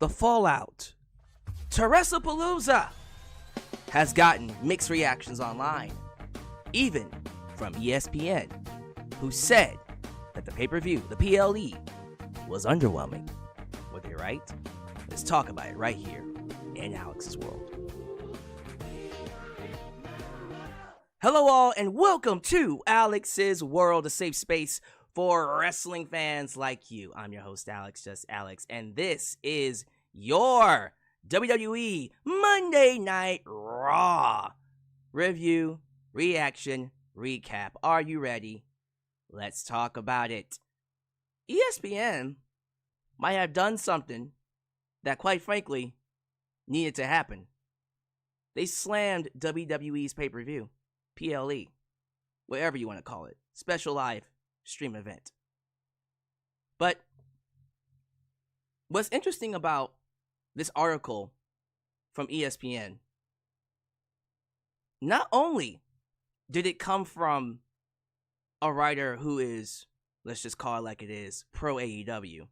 The fallout to Wrestlepalooza has gotten mixed reactions online, even from ESPN, who said that the pay-per-view, the PLE, was underwhelming. Were they right? Let's talk about it right here in Alyx's World. Hello all, and welcome to Alyx's World, a safe space for wrestling fans like you. I'm your host, Alyx, just Alyx, and this is your WWE Monday Night Raw review, reaction, recap. Are you ready? Let's talk about it. ESPN might have done something that, quite frankly, needed to happen. They slammed WWE's pay-per-view, PLE, whatever you want to call it, special live stream event. But what's interesting about this article from ESPN, not only did it come from a writer who is, let's just call it like it is, pro AEW,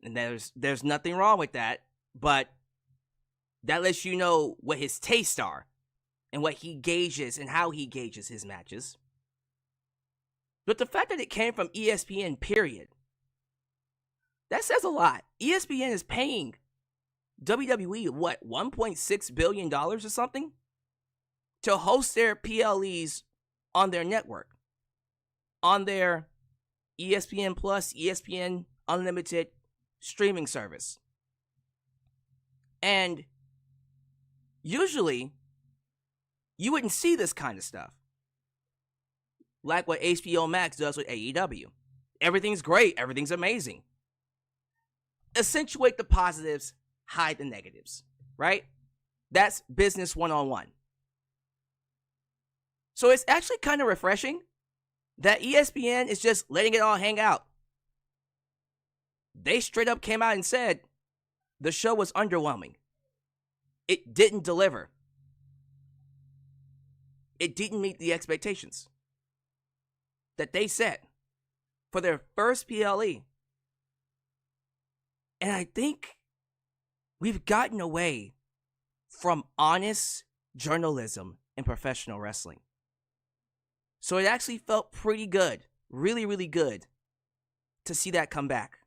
and there's nothing wrong with that, but that lets you know what his tastes are and what he gauges and how he gauges his matches. But the fact that it came from ESPN, period, that says a lot. ESPN is paying WWE, what, $1.6 billion or something? To host their PLEs on their network. On their ESPN Plus, ESPN Unlimited streaming service. And usually, you wouldn't see this kind of stuff. Like what HBO Max does with AEW. Everything's great. Everything's amazing. Accentuate the positives, hide the negatives. Right? That's business 101. So it's actually kind of refreshing that ESPN is just letting it all hang out. They straight up came out and said the show was underwhelming. It didn't deliver. It didn't meet the expectations that they set for their first PLE. And I think we've gotten away from honest journalism in professional wrestling. So it actually felt pretty good, really, really good to see that come back.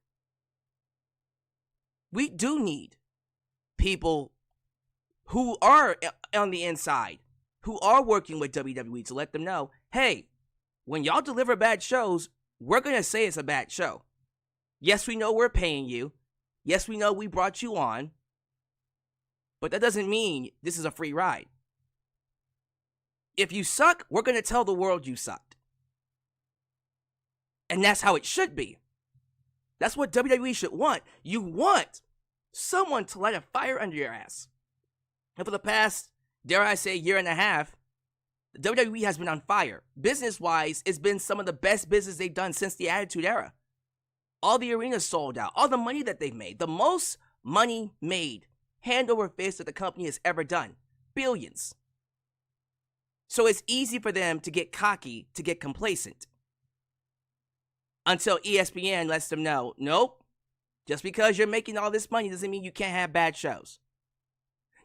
We do need people who are on the inside, who are working with WWE to let them know, hey, when y'all deliver bad shows, we're going to say it's a bad show. Yes, we know we're paying you. Yes, we know we brought you on. But that doesn't mean this is a free ride. If you suck, we're going to tell the world you sucked. And that's how it should be. That's what WWE should want. You want someone to light a fire under your ass. And for the past, dare I say, year and a half, WWE has been on fire. Business-wise, it's been some of the best business they've done since the Attitude Era. All the arenas sold out. All the money that they've made. The most money made, hand over fist, that the company has ever done. Billions. So it's easy for them to get cocky, to get complacent. Until ESPN lets them know, nope, just because you're making all this money doesn't mean you can't have bad shows.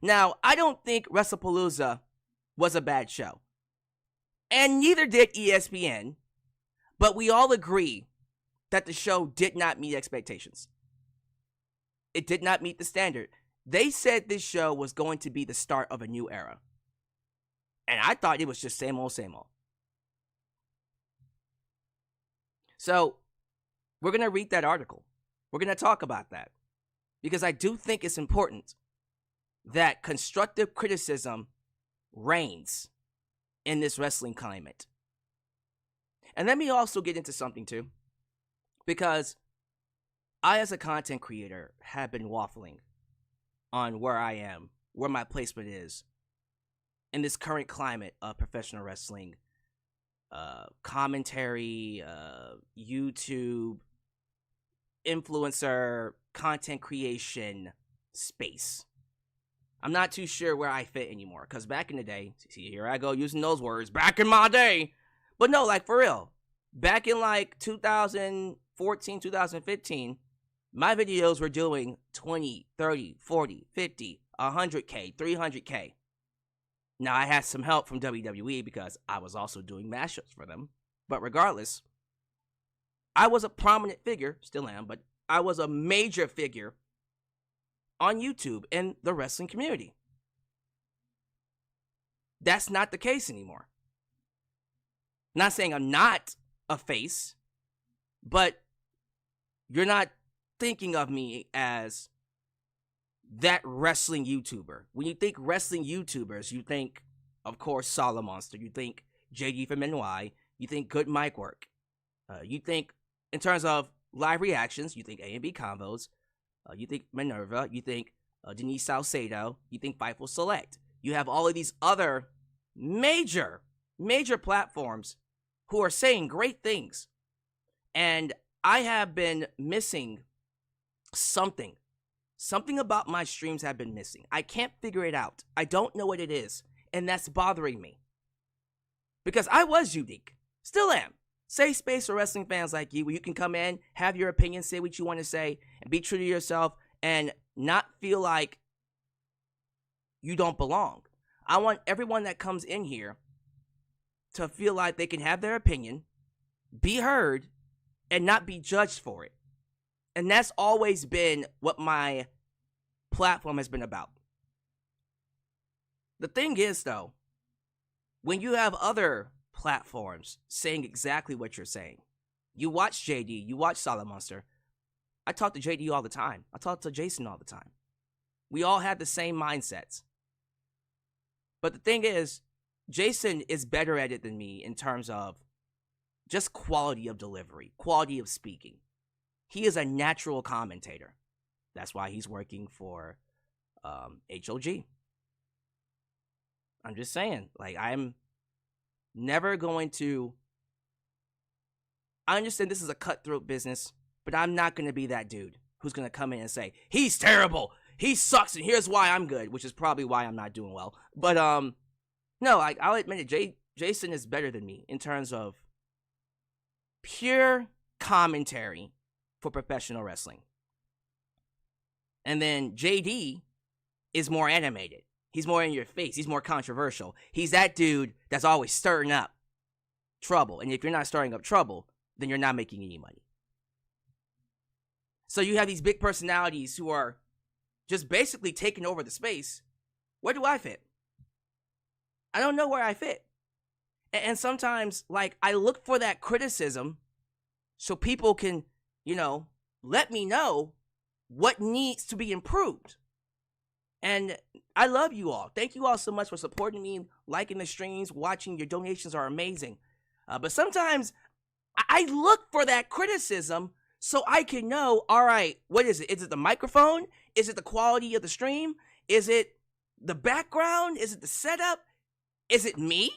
Now, I don't think Wrestlepalooza was a bad show. And neither did ESPN. But we all agree that the show did not meet expectations. It did not meet the standard. They said this show was going to be the start of a new era. And I thought it was just same old, same old. So, we're going to read that article. We're going to talk about that. Because I do think it's important that constructive criticism reigns in this wrestling climate. And let me also get into something too. Because I, as a content creator, have been waffling on where I am, where my placement is in this current climate of professional wrestling, commentary, YouTube, influencer, content creation space. I'm not too sure where I fit anymore, because back in the day, see, here I go using those words, back in my day. But no, like, for real, back in like 2014, 2015, My videos were doing 20, 30, 40, 50, 100K, 300K. Now, I had some help from WWE because I was also doing mashups for them. But regardless, I was a prominent figure, still am, but I was a major figure on YouTube in the wrestling community. That's not the case anymore. Not saying I'm not a face, but you're not thinking of me as that wrestling YouTuber. When you think wrestling YouTubers, you think, of course, Solid Monster. You think JD from NY. You think good mic work. You think, in terms of live reactions, you think A&B Convos. You think Minerva. You think Denise Salcedo. You think Fightful Select. You have all of these other major platforms who are saying great things. And I have been missing something. Something about my streams have been missing. I can't figure it out. I don't know what it is. And that's bothering me. Because I was unique. Still am. Safe space for wrestling fans like you, where you can come in, have your opinion, say what you want to say, and be true to yourself, and not feel like you don't belong. I want everyone that comes in here to feel like they can have their opinion, be heard, and not be judged for it. And that's always been what my platform has been about. The thing is, though, when you have other platforms saying exactly what you're saying, you watch JD, you watch Solid Monster. I talk to JD all the time. I talk to Jason all the time. We all have the same mindsets. But the thing is, Jason is better at it than me in terms of just quality of delivery, quality of speaking. He is a natural commentator. That's why he's working for HOG. I'm just saying, like, I'm never going to... I understand this is a cutthroat business, but I'm not going to be that dude who's going to come in and say, he's terrible, he sucks, and here's why I'm good, which is probably why I'm not doing well. But, no, I'll admit it, Jason is better than me in terms of pure commentary for professional wrestling. And then JD is more animated. He's more in your face. He's more controversial. He's that dude that's always stirring up trouble. And if you're not stirring up trouble, then you're not making any money. So you have these big personalities who are just basically taking over the space. Where do I fit? I don't know where I fit. And sometimes, like, I look for that criticism so people can, let me know what needs to be improved. And I love you all. Thank you all so much for supporting me, liking the streams, watching. Your donations are amazing. But sometimes I look for that criticism so I can know, all right, what is it? Is it the microphone? Is it the quality of the stream? Is it the background? Is it the setup? Is it me?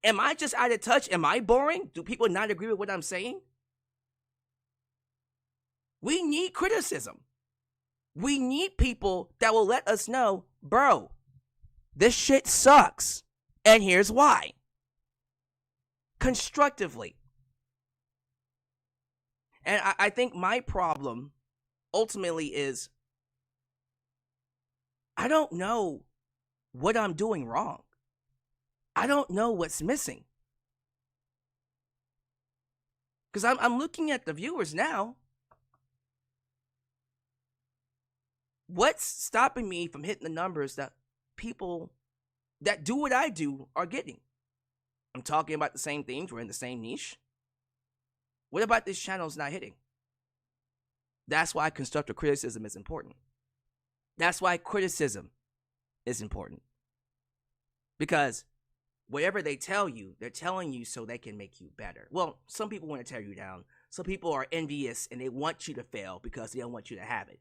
Am I just out of touch? Am I boring? Do people not agree with what I'm saying? We need criticism. We need people that will let us know, bro, this shit sucks, and here's why. Constructively. And I think my problem ultimately is I don't know what I'm doing wrong. I don't know what's missing. Because I'm looking at the viewers now. What's stopping me from hitting the numbers that people that do what I do are getting? I'm talking about the same things. We're in the same niche. What about this channel's not hitting? That's why constructive criticism is important. That's why criticism is important. Because whatever they tell you, they're telling you so they can make you better. Well, some people want to tear you down. Some people are envious and they want you to fail because they don't want you to have it.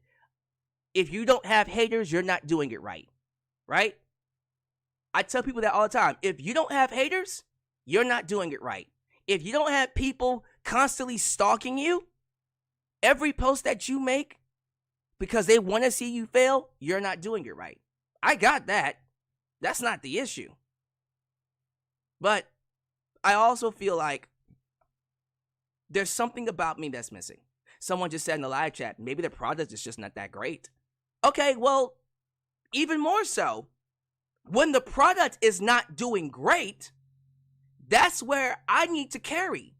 If you don't have haters, you're not doing it right. Right? I tell people that all the time. If you don't have haters, you're not doing it right. If you don't have people constantly stalking you, every post that you make because they want to see you fail, you're not doing it right. I got that. That's not the issue. But I also feel like there's something about me that's missing. Someone just said in the live chat, maybe the product is just not that great. Okay, well, even more so, when the product is not doing great, that's where I need to carry.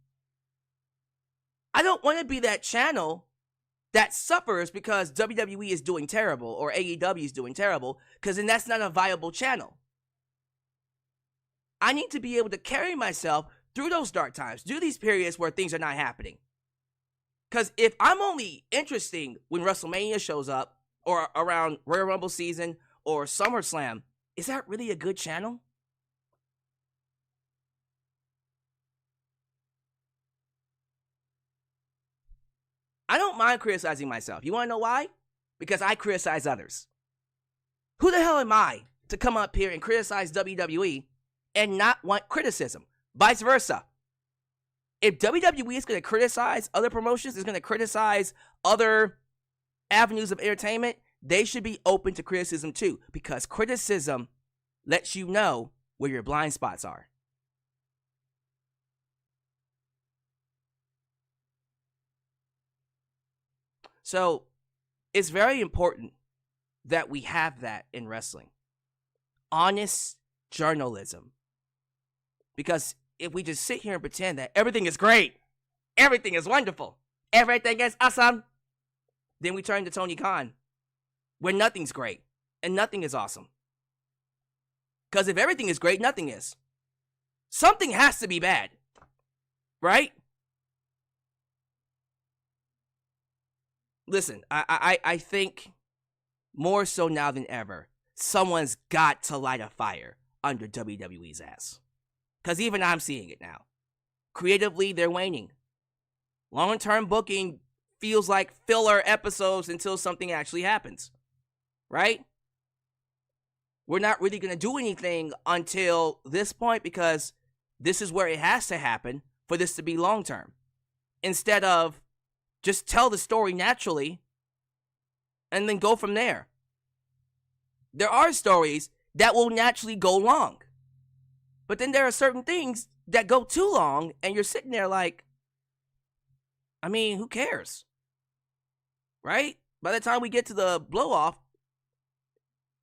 I don't want to be that channel that suffers because WWE is doing terrible or AEW is doing terrible, because then that's not a viable channel. I need to be able to carry myself through those dark times, through these periods where things are not happening. Because if I'm only interesting when WrestleMania shows up, or around Royal Rumble season, or SummerSlam, is that really a good channel? I don't mind criticizing myself. You want to know why? Because I criticize others. Who the hell am I to come up here and criticize WWE and not want criticism? Vice versa. If WWE is going to criticize other promotions, is going to criticize other avenues of entertainment, they should be open to criticism too, because criticism lets you know where your blind spots are. So it's very important that we have that in wrestling. Honest journalism. Because if we just sit here and pretend that everything is great, everything is wonderful, everything is awesome, then we turn to Tony Khan, where nothing's great and nothing is awesome. Because if everything is great, nothing is. Something has to be bad, right? Listen, I think more so now than ever, someone's got to light a fire under WWE's ass. Because even I'm seeing it now. Creatively, they're waning. Long-term booking feels like filler episodes until something actually happens. Right? We're not really going to do anything until this point, because this is where it has to happen for this to be long-term. Instead of just tell the story naturally and then go from there. There are stories that will naturally go long. But then there are certain things that go too long and you're sitting there like, I mean, who cares? Right? By the time we get to the blow-off,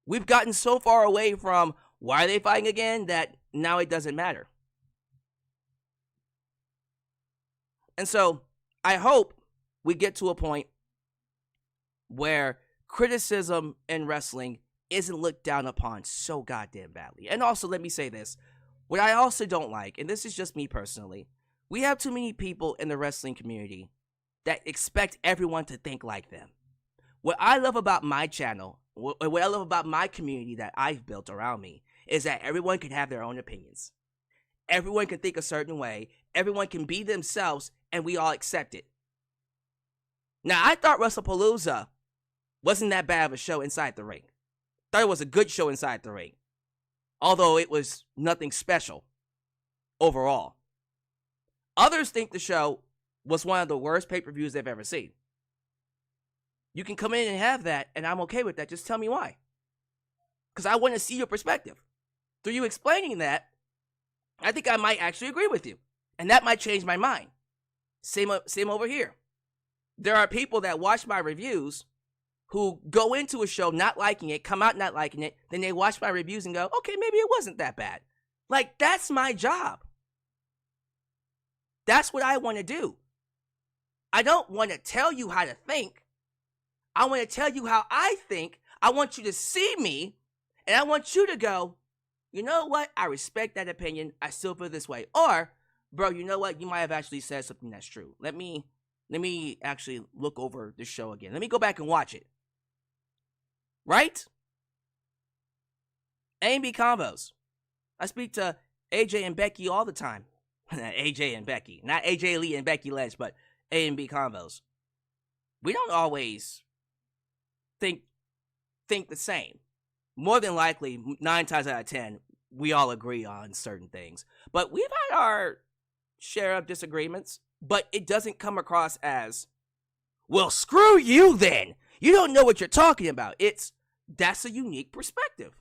we've gotten so far away from why are they fighting again that now it doesn't matter. And so I hope we get to a point where criticism in wrestling isn't looked down upon so goddamn badly. And also, let me say this. What I also don't like, and this is just me personally, we have too many people in the wrestling community that expect everyone to think like them. What I love about my channel, what I love about my community that I've built around me, is that everyone can have their own opinions. Everyone can think a certain way. Everyone can be themselves, and we all accept it. Now, I thought Wrestlepalooza wasn't that bad of a show inside the ring. Thought it was a good show inside the ring. Although it was nothing special overall. Others think the show was one of the worst pay-per-views they've ever seen. You can come in and have that, and I'm okay with that. Just tell me why. Because I want to see your perspective. Through you explaining that, I think I might actually agree with you. And that might change my mind. Same over here. There are people that watch my reviews who go into a show not liking it, come out not liking it, then they watch my reviews and go, okay, maybe it wasn't that bad. Like, that's my job. That's what I want to do. I don't want to tell you how to think. I want to tell you how I think. I want you to see me, and I want you to go, you know what? I respect that opinion. I still feel this way. Or, bro, you know what? You might have actually said something that's true. Let me actually look over the show again. Let me go back and watch it. Right? A&B Convos. I speak to AJ and Becky all the time. AJ and Becky. Not AJ Lee and Becky Lynch, but A&B Convos. We don't always think the same. More than likely, 9 times out of 10, we all agree on certain things. But we've had our share of disagreements, but it doesn't come across as, well, screw you then. You don't know what you're talking about. That's a unique perspective.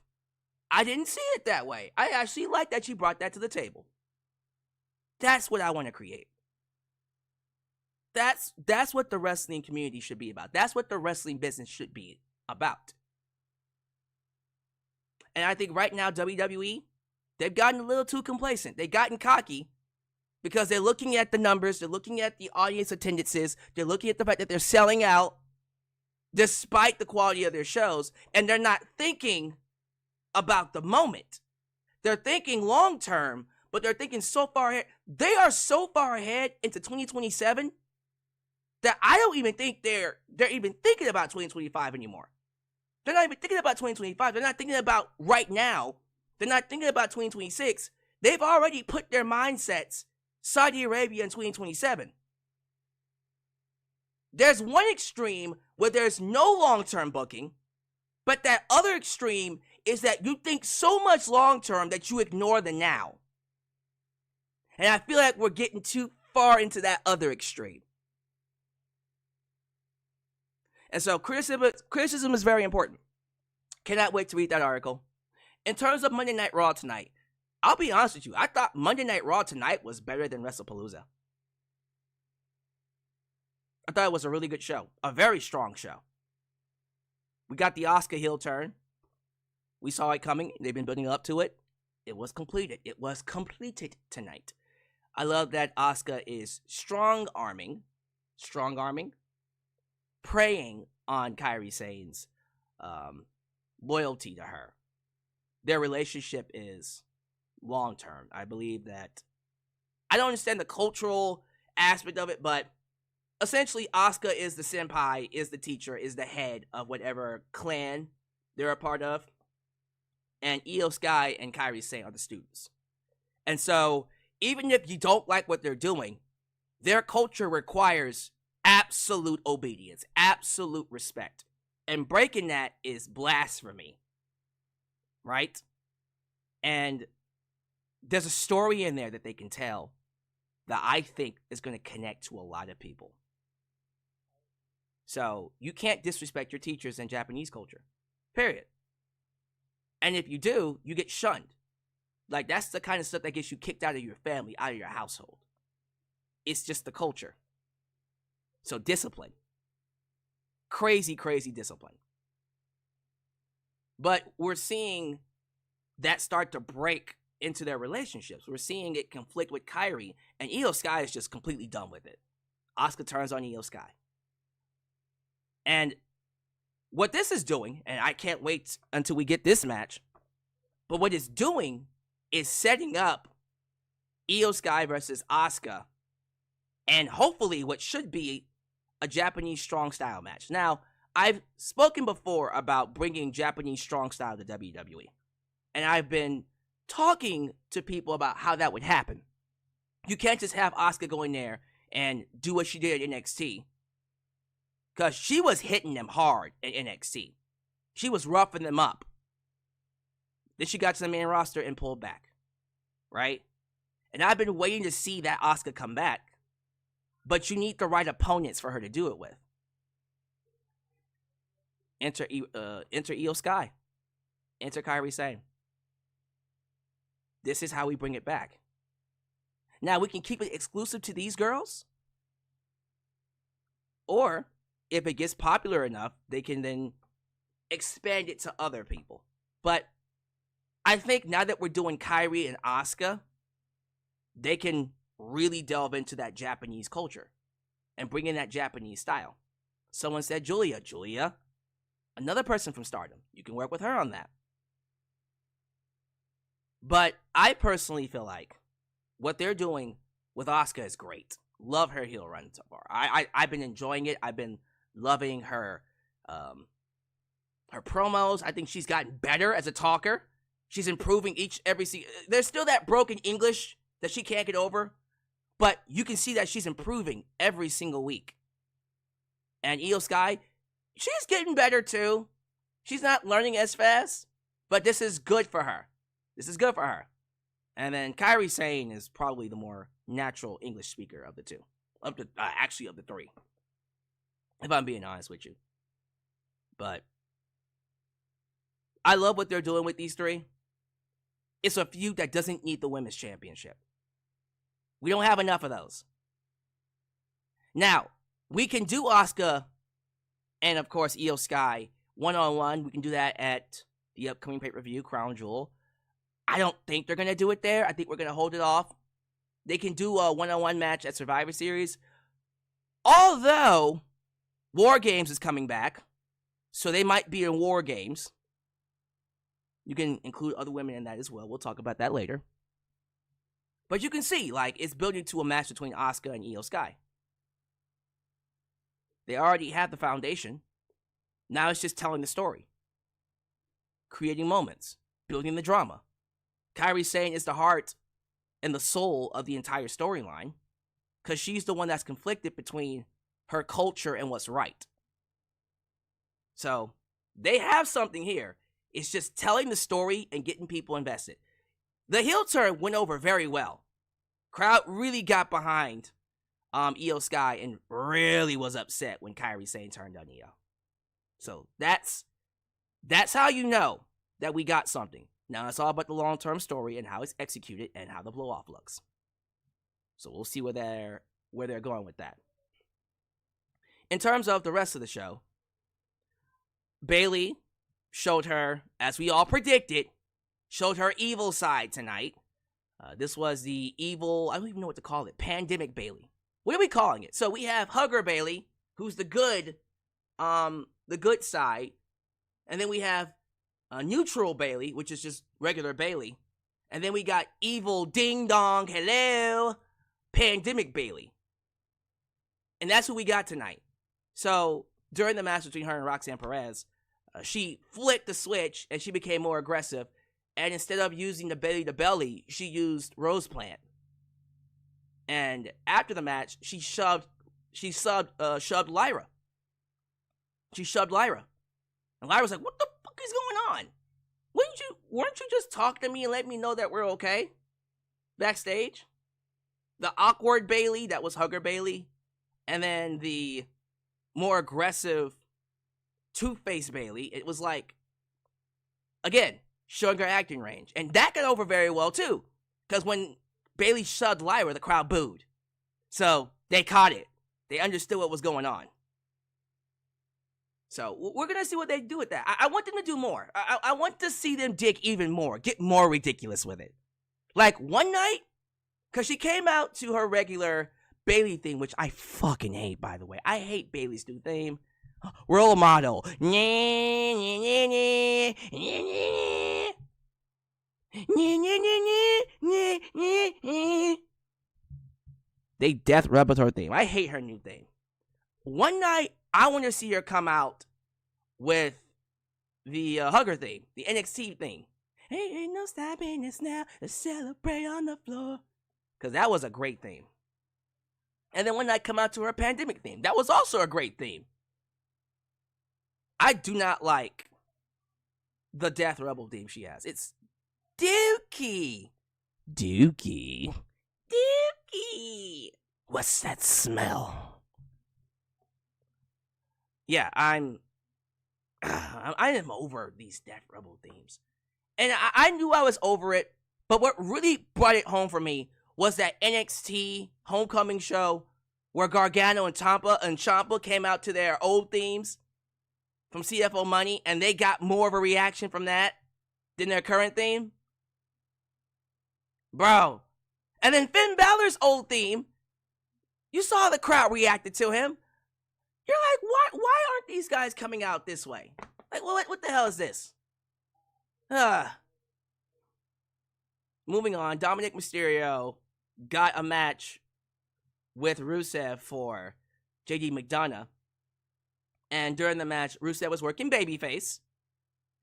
I didn't see it that way. I actually like that you brought that to the table. That's what I want to create. That's what the wrestling community should be about. That's what the wrestling business should be about. And I think right now WWE, they've gotten a little too complacent. They've gotten cocky because they're looking at the numbers, they're looking at the audience attendances, they're looking at the fact that they're selling out despite the quality of their shows, and they're not thinking about the moment. They're thinking long term, but they're thinking so far ahead. They are so far ahead into 2027 that I don't even think they're even thinking about 2025 anymore. They're not even thinking about 2025. They're not thinking about right now. They're not thinking about 2026. They've already put their mindsets Saudi Arabia in 2027. There's one extreme where there's no long-term booking, but that other extreme is that you think so much long-term that you ignore the now. And I feel like we're getting too far into that other extreme. And so criticism is very important. Cannot wait to read that article. In terms of Monday Night Raw tonight, I'll be honest with you. I thought Monday Night Raw tonight was better than Wrestlepalooza. I thought it was a really good show. A very strong show. We got the Asuka heel turn. We saw it coming. They've been building up to it. It was completed. It was completed tonight. I love that Asuka is strong-arming, preying on Kairi Sane's loyalty to her. Their relationship is long-term. I believe that, I don't understand the cultural aspect of it, but essentially Asuka is the senpai, is the teacher, is the head of whatever clan they're a part of. And IYO SKY and Kairi Sane are the students. And so, even if you don't like what they're doing, their culture requires absolute obedience, absolute respect. And breaking that is blasphemy. Right? And there's a story in there that they can tell that I think is going to connect to a lot of people. So, you can't disrespect your teachers in Japanese culture. Period. And if you do, you get shunned. Like, that's the kind of stuff that gets you kicked out of your family, out of your household. It's just the culture. So, discipline. Crazy, crazy discipline. But we're seeing that start to break into their relationships. We're seeing it conflict with Kairi, and IYO SKY is just completely done with it. Asuka turns on IYO SKY. And what this is doing, and I can't wait until we get this match, but what it's doing is setting up IYO SKY versus Asuka, and hopefully what should be a Japanese strong style match. Now, I've spoken before about bringing Japanese strong style to WWE, and I've been talking to people about how that would happen. You can't just have Asuka go in there and do what she did at NXT, because she was hitting them hard at NXT. She was roughing them up. Then she got to the main roster and pulled back. Right? And I've been waiting to see that Asuka come back. But you need the right opponents for her to do it with. Enter IYO SKY. Enter Kairi Sane. This is how we bring it back. Now, we can keep it exclusive to these girls. Or, if it gets popular enough, they can then expand it to other people. But I think now that we're doing Kairi and Asuka, they can really delve into that Japanese culture and bring in that Japanese style. Someone said Julia. Julia, another person from Stardom. You can work with her on that. But I personally feel like what they're doing with Asuka is great. Love her heel run so far. I've been enjoying it. I've been loving her her promos. I think she's gotten better as a talker. She's improving every there's still that broken English that she can't get over, but you can see that she's improving every single week. And IYO SKY, she's getting better too. She's not learning as fast, but this is good for her. This is good for her. And then Kairi Sane is probably the more natural English speaker of the two. Actually of the three. If I'm being honest with you. But I love what they're doing with these three. It's a feud that doesn't need the women's championship. We don't have enough of those. Now, we can do Asuka and, of course, IYO SKY one-on-one. We can do that at the upcoming pay-per-view, Crown Jewel. I don't think they're going to do it there. I think we're going to hold it off. They can do a one-on-one match at Survivor Series. Although, War Games is coming back, so they might be in War Games. You can include other women in that as well. We'll talk about that later. But you can see, like, it's building to a match between Asuka and IYO SKY. They already have the foundation. Now it's just telling the story. Creating moments. Building the drama. Kairi Sane is the heart and the soul of the entire storyline. Because she's the one that's conflicted between her culture and what's right. So, they have something here. It's just telling the story and getting people invested. The heel turn went over very well. Crowd really got behind IYO SKY and really was upset when Kairi Sane turned on IYO. So that's how you know that we got something. Now it's all about the long-term story and how it's executed and how the blow-off looks. So we'll see where they're going with that. In terms of the rest of the show, Bayley showed her, as we all predicted, showed her evil side tonight. This was the evil, I don't even know what to call it, Pandemic Bayley. What are we calling it? So we have Hugger Bayley, who's the good side. And then we have Neutral Bayley, which is just regular Bayley. And then we got Evil Ding Dong, hello, Pandemic Bayley. And that's who we got tonight. So during the match between her and Roxanne Perez, she flipped the switch and she became more aggressive. And instead of using the belly to belly, she used Rose Plant. And after the match, she shoved Lyra. She shoved Lyra. And Lyra's like, what the fuck is going on? Weren't you just talking to me and let me know that we're okay? Backstage? The awkward Bayley, that was Hugger Bayley. And then the more aggressive Two-Face Bayley, it was like, again, showing her acting range. And that got over very well, too. Because when Bayley shoved Lyra, the crowd booed. So, they caught it. They understood what was going on. So, we're going to see what they do with that. I want them to do more. I want to see them dig even more. Get more ridiculous with it. Like, one night, because she came out to her regular Bayley theme, which I fucking hate, by the way. I hate Bayley's new theme. Role model. They death rub with her theme. I hate her new theme. One night, I want to see her come out with the Hugger theme, the NXT theme. Ain't no stopping us now. Let's celebrate on the floor. Because that was a great theme. And then one night, come out to her Pandemic theme. That was also a great theme. I do not like the Death Rebel theme she has. It's Dookie. Dookie. Dookie. What's that smell? Yeah, I am over these Death Rebel themes. And I knew I was over it, but what really brought it home for me was that NXT Homecoming show where Gargano and Ciampa came out to their old themes from CFO Money, and they got more of a reaction from that than their current theme. Bro. And then Finn Balor's old theme, you saw the crowd reacted to him. You're like, why aren't these guys coming out this way? Like, what the hell is this? Moving on, Dominic Mysterio got a match with Rusev for JD McDonough. And during the match, Rusev was working babyface.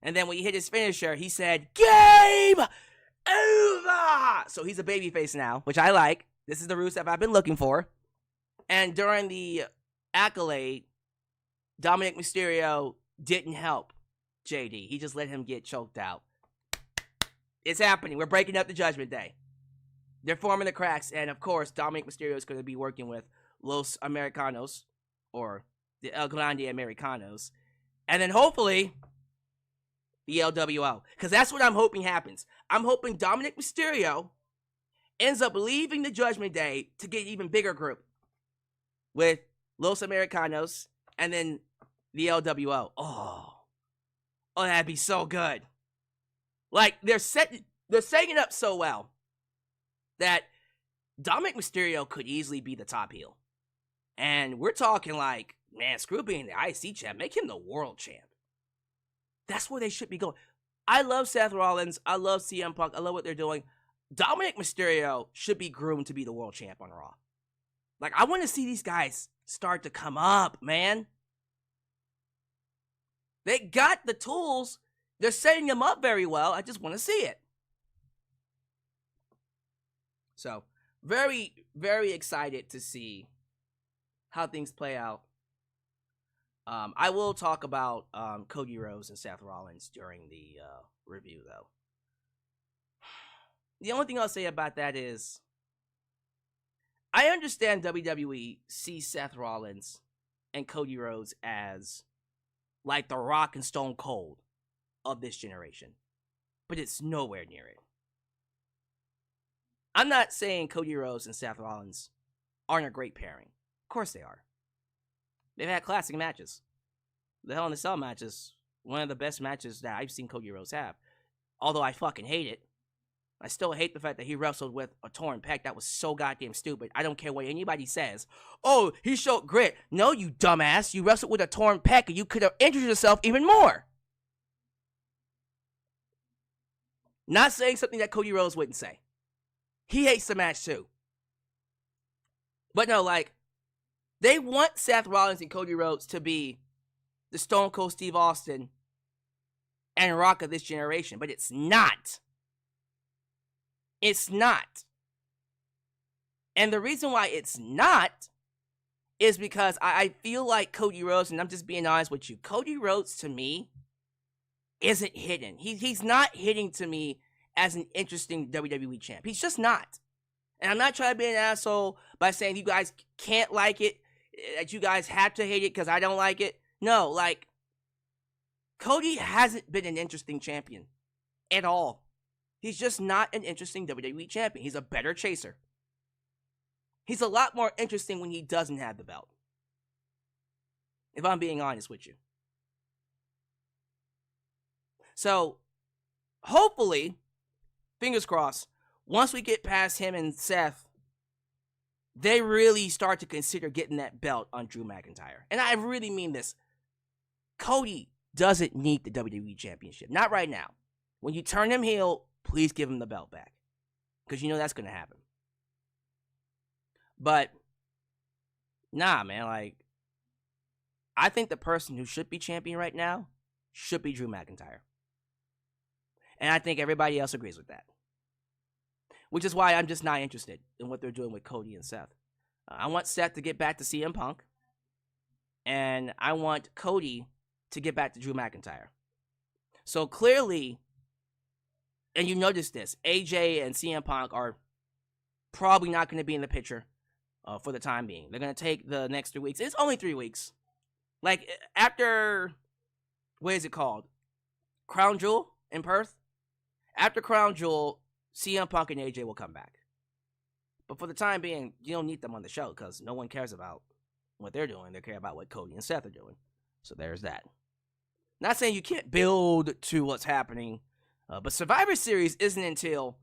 And then when he hit his finisher, he said, "Game over!" So he's a babyface now, which I like. This is the Rusev I've been looking for. And during the accolade, Dominic Mysterio didn't help JD. He just let him get choked out. It's happening. We're breaking up the Judgment Day. They're forming the cracks. And of course, Dominic Mysterio is going to be working with Los Americanos, or the El Grande Americanos. And then hopefully, the LWO. Because that's what I'm hoping happens. I'm hoping Dominic Mysterio ends up leaving the Judgment Day to get an even bigger group. with Los Americanos and then the LWO. Oh, that'd be so good. Like, they're setting it up so well that Dominic Mysterio could easily be the top heel. And we're talking like, man, screw being the IC champ. Make him the world champ. That's where they should be going. I love Seth Rollins. I love CM Punk. I love what they're doing. Dominic Mysterio should be groomed to be the world champ on Raw. Like, I want to see these guys start to come up, man. They got the tools. They're setting them up very well. I just want to see it. So, very, very excited to see how things play out. I will talk about Cody Rhodes and Seth Rollins during the review, though. The only thing I'll say about that is, I understand WWE sees Seth Rollins and Cody Rhodes as like the Rock and Stone Cold of this generation, but it's nowhere near it. I'm not saying Cody Rhodes and Seth Rollins aren't a great pairing. Of course they are. They've had classic matches. The Hell in a Cell match is one of the best matches that I've seen Cody Rhodes have. Although I fucking hate it. I still hate the fact that he wrestled with a torn pec. That was so goddamn stupid. I don't care what anybody says. Oh, he showed grit. No, you dumbass. You wrestled with a torn pec and you could have injured yourself even more. Not saying something that Cody Rhodes wouldn't say. He hates the match too. But no, like, they want Seth Rollins and Cody Rhodes to be the Stone Cold Steve Austin and Rock of this generation, but it's not. It's not. And the reason why it's not is because I feel like Cody Rhodes, and I'm just being honest with you, Cody Rhodes to me isn't hitting. He's not hitting to me as an interesting WWE champ. He's just not. And I'm not trying to be an asshole by saying you guys can't like it, that you guys have to hate it because I don't like it. No, like, Cody hasn't been an interesting champion at all. He's just not an interesting WWE champion. He's a better chaser. He's a lot more interesting when he doesn't have the belt. If I'm being honest with you. So, hopefully, fingers crossed, once we get past him and Seth, they really start to consider getting that belt on Drew McIntyre. And I really mean this. Cody doesn't need the WWE Championship. Not right now. When you turn him heel, please give him the belt back. Because you know that's going to happen. But, nah, man, like, I think the person who should be champion right now should be Drew McIntyre. And I think everybody else agrees with that. Which is why I'm just not interested in what they're doing with Cody and Seth. I want Seth to get back to CM Punk. And I want Cody to get back to Drew McIntyre. So clearly, and you notice this, AJ and CM Punk are probably not going to be in the picture for the time being. They're going to take the next 3 weeks. It's only 3 weeks. Like, after, what is it called? Crown Jewel in Perth? After Crown Jewel, CM Punk and AJ will come back. But for the time being, you don't need them on the show because no one cares about what they're doing. They care about what Cody and Seth are doing. So there's that. Not saying you can't build to what's happening, but Survivor Series isn't until...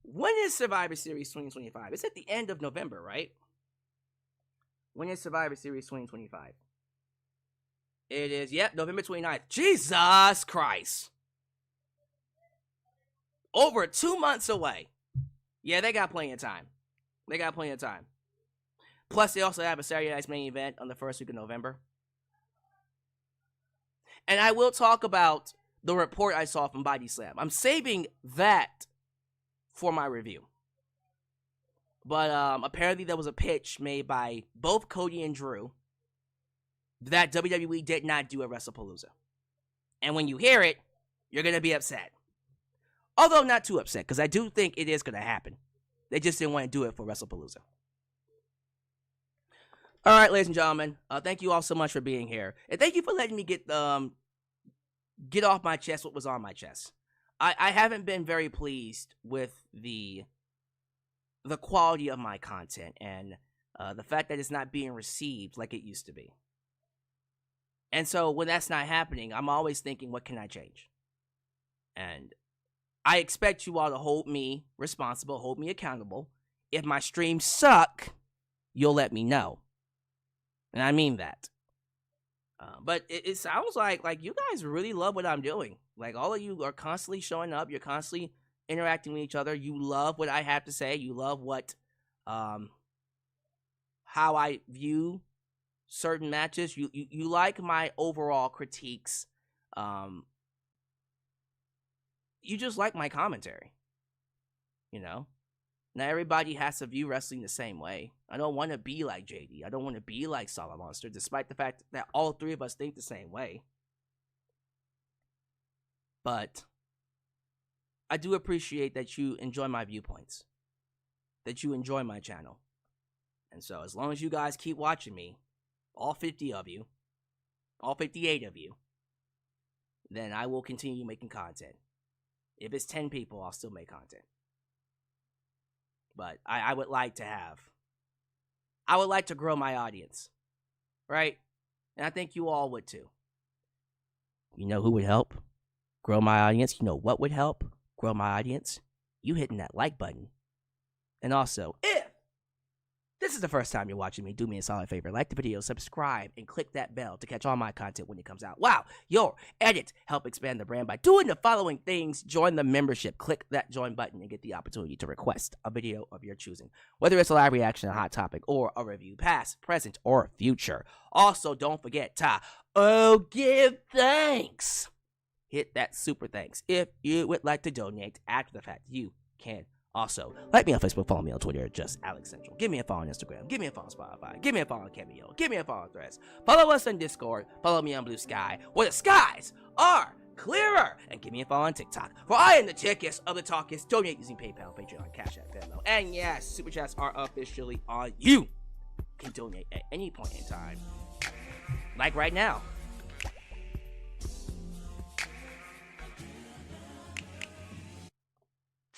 When is Survivor Series 2025? It's at the end of November, right? When is Survivor Series 2025? It is, yep, November 29th. Jesus Christ. Over 2 months away. Yeah, they got plenty of time. They got plenty of time. Plus, they also have a Saturday Night's main event on the first week of November. And I will talk about the report I saw from Body Slam. I'm saving that for my review. But apparently there was a pitch made by both Cody and Drew that WWE did not do at Wrestlepalooza. And when you hear it, you're going to be upset. Although not too upset, because I do think it is going to happen. They just didn't want to do it for Wrestlepalooza. All right, ladies and gentlemen, thank you all so much for being here. And thank you for letting me get off my chest what was on my chest. I haven't been very pleased with the quality of my content. And The fact that it's not being received like it used to be. And so when that's not happening, I'm always thinking, what can I change? And I expect you all to hold me responsible, hold me accountable. If my streams suck, you'll let me know. And I mean that. But it sounds like you guys really love what I'm doing. Like, all of you are constantly showing up. You're constantly interacting with each other. You love what I have to say. You love what, how I view certain matches. You like my overall critiques. You just like my commentary. You know? Not everybody has to view wrestling the same way. I don't want to be like JD. I don't want to be like Solid Monster, despite the fact that all three of us think the same way. But I do appreciate that you enjoy my viewpoints, that you enjoy my channel. And so as long as you guys keep watching me, all 50 of you, all 58 of you, then I will continue making content. If it's 10 people, I'll still make content. But I would like to grow my audience, right? And I think you all would too. You know who would help grow my audience? You know what would help grow my audience? You hitting that like button. And also, if this is the first time you're watching me, do me a solid favor. Like the video, subscribe, and click that bell to catch all my content when it comes out. Wow, your edits help expand the brand by doing the following things. Join the membership. Click that join button and get the opportunity to request a video of your choosing. Whether it's a live reaction, a hot topic, or a review, past, present, or future. Also, don't forget to give thanks. Hit that super thanks. If you would like to donate after the fact, you can. Also, like me on Facebook, follow me on Twitter, just Alyx Central. Give me a follow on Instagram. Give me a follow on Spotify. Give me a follow on Cameo. Give me a follow on Threads. Follow us on Discord. Follow me on Blue Sky, where the skies are clearer. And give me a follow on TikTok, for I am the chickest of the talkest. Donate using PayPal, Patreon, Cash App, Venmo. And yes, Super Chats are officially on you. You can donate at any point in time. Like right now.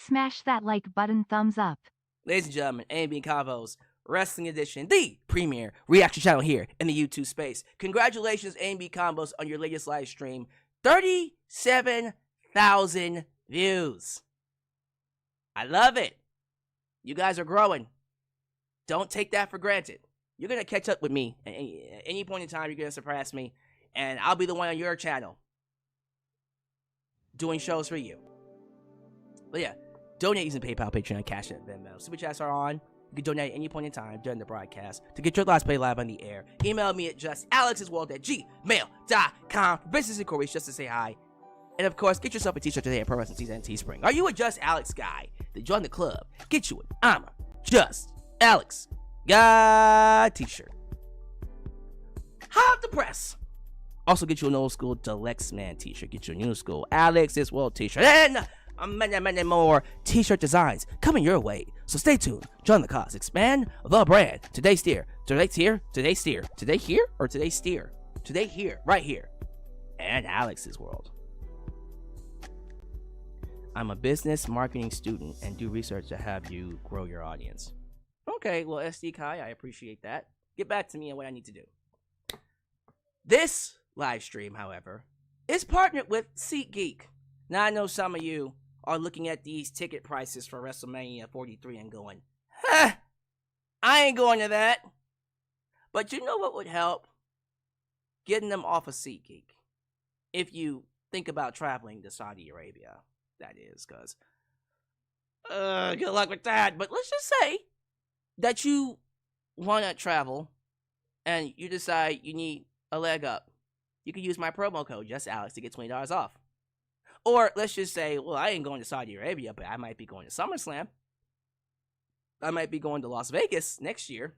Smash that like button, thumbs up. Ladies and gentlemen, A&B Convos Wrestling Edition, the premier reaction channel here in the YouTube space. Congratulations, A&B Combos, on your latest live stream. 37,000 views. I love it. You guys are growing. Don't take that for granted. You're going to catch up with me at any point in time. You're going to surpass me, and I'll be the one on your channel doing shows for you. But yeah. Donate using PayPal, Patreon, Cash App, Venmo. Super Chats are on. You can donate at any point in time during the broadcast to get your thoughts played live on the air. Email me at justAlexsWorld@gmail.com for business inquiries, just to say hi. And of course, get yourself a t-shirt today at Pro Wrestling Tees and Teespring. Are you a Just Alyx guy? Then join the club. Get you an I'm a Just Alyx guy t-shirt. Hot off the press. Also get you an old school Deluxe Man t-shirt. Get you a new school Alyx World t-shirt. And many more t-shirt designs coming your way. So stay tuned. Join the cause. Expand the brand. Today here. Right here. And Alyx's World. I'm a business marketing student and do research to have you grow your audience. Okay, well, SD Kai, I appreciate that. Get back to me on what I need to do. This live stream, however, is partnered with SeatGeek. Now, I know some of you are looking at these ticket prices for WrestleMania 43 and going, I ain't going to that. But you know what would help? Getting them off of SeatGeek. If you think about traveling to Saudi Arabia, that is, because good luck with that. But let's just say that you want to travel and you decide you need a leg up. You can use my promo code, just Alyx, to get $20 off. Or let's just say, well, I ain't going to Saudi Arabia, but I might be going to SummerSlam. I might be going to Las Vegas next year.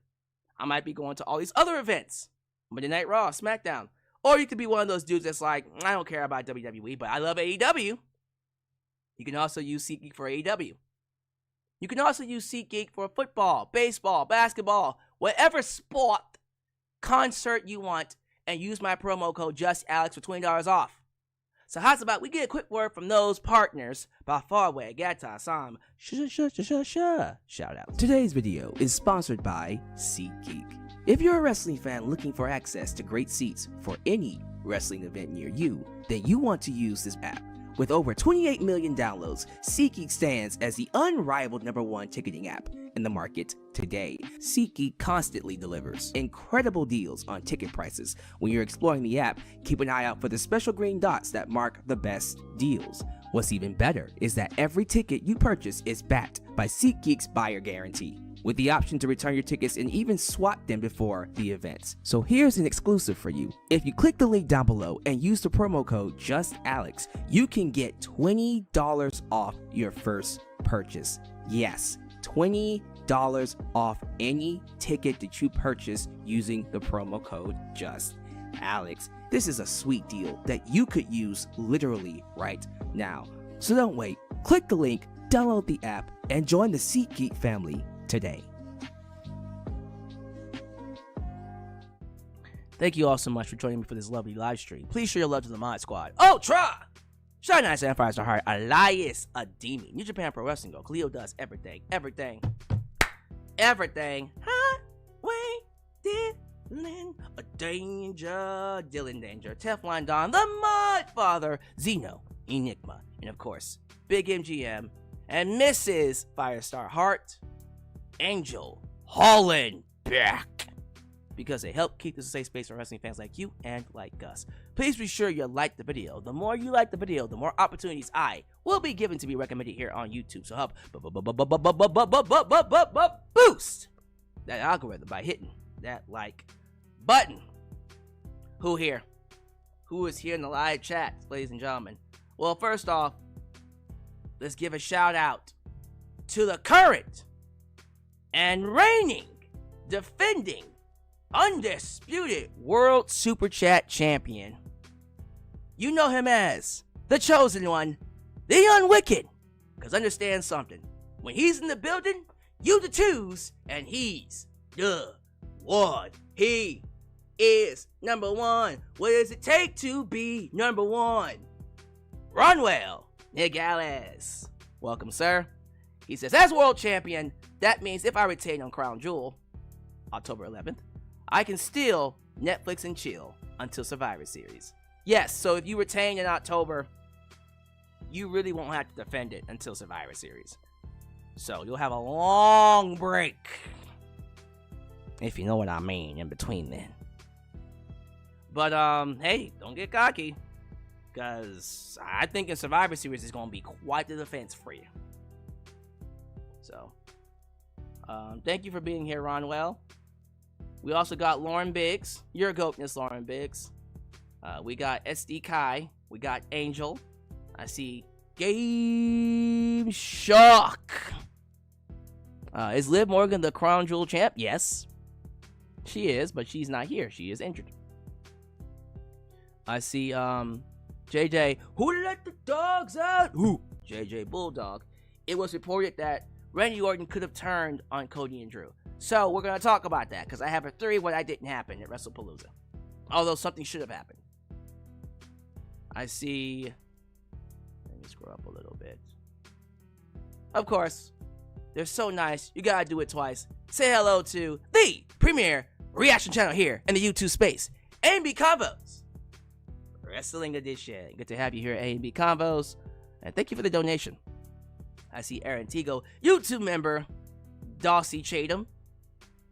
I might be going to all these other events. Monday Night Raw, SmackDown. Or you could be one of those dudes that's like, I don't care about WWE, but I love AEW. You can also use SeatGeek for AEW. You can also use SeatGeek for football, baseball, basketball, whatever sport, concert you want, and use my promo code, just Alyx, for $20 off. So how's about we get a quick word from those partners by far away. Gata, Sam, shout out. Today's video is sponsored by SeatGeek. If you're a wrestling fan looking for access to great seats for any wrestling event near you, then you want to use this app. With over 28 million downloads, SeatGeek stands as the unrivaled #1 ticketing app in the market today. SeatGeek constantly delivers incredible deals on ticket prices. When you're exploring the app, keep an eye out for the special green dots that mark the best deals. What's even better is that every ticket you purchase is backed by SeatGeek's buyer guarantee, with the option to return your tickets and even swap them before the events. So here's an exclusive for you. If you click the link down below and use the promo code JUSTALYX, you can get $20 off your first purchase. Yes, $20 off any ticket that you purchase using the promo code JUSTALYX. This is a sweet deal that you could use literally right now. So don't wait. Click the link, download the app, and join the SeatGeek family today. Thank you all so much for joining me for this lovely live stream. Please show your love to the Mod Squad. Ultra! Shine Nice and Fires to Heart, Elias Ademi, New Japan Pro Wrestling Go, Cleo does everything. Highway Dylan, a danger, Dylan Danger, Teflon Don, the Mud Father, Zeno, Enigma, and of course, Big MGM, and Mrs. Firestar Heart, Angel, Holland back. Because they help keep this a safe space for wrestling fans like you and like us. Please be sure you like the video. The more you like the video, the more opportunities I will be given to be recommended here on YouTube. So help boost that algorithm by hitting that like button. Who here? Who is here in the live chat, ladies and gentlemen? Well, first off, let's give a shout out to the current and reigning, defending, undisputed World Super Chat Champion. You know him as the Chosen One, the Unwicked. Because understand something. When he's in the building, you the twos, and he's the one. He is #1. What does it take to be #1? Runwell Nigales. Welcome, sir. He says, as world champion, that means if I retain on Crown Jewel, October 11th, I can still Netflix and chill until Survivor Series. Yes, so if you retain in October, you really won't have to defend it until Survivor Series. So you'll have a long break, if you know what I mean, in between then. But, hey, don't get cocky, because I think in Survivor Series is going to be quite the defense for you. So, thank you for being here, Ronwell. We also got Lauren Biggs. Your goatness, Lauren Biggs. We got SD Kai. We got Angel. I see Game Shock. Is Liv Morgan the Crown Jewel champ? Yes. She is, but she's not here. She is injured. I see JJ. Who let the dogs out? Who? JJ Bulldog. It was reported that Randy Orton could have turned on Cody and Drew. So we're going to talk about that, because I have a theory why that didn't happen at Wrestlepalooza. Although something should have happened. I see... Let me scroll up a little bit. Of course, they're so nice, you gotta do it twice. Say hello to the premier reaction channel here in the YouTube space, A&B Combos Wrestling Edition. Good to have you here at A&B Combos, and thank you for the donation. I see Aaron Tigo, YouTube member Dawsey Chatham,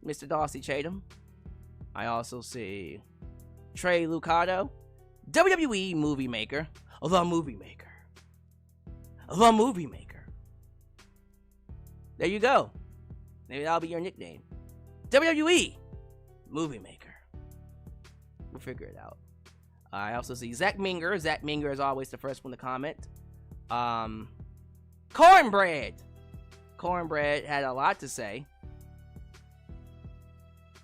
Mr. Dawsey Chatham. I also see Trey Lucado, WWE Movie Maker, the Movie Maker. There you go. Maybe that'll be your nickname. WWE Movie Maker. We'll figure it out. I also see Zach Minger. Zach Minger is always the first one to comment. Cornbread. Cornbread had a lot to say.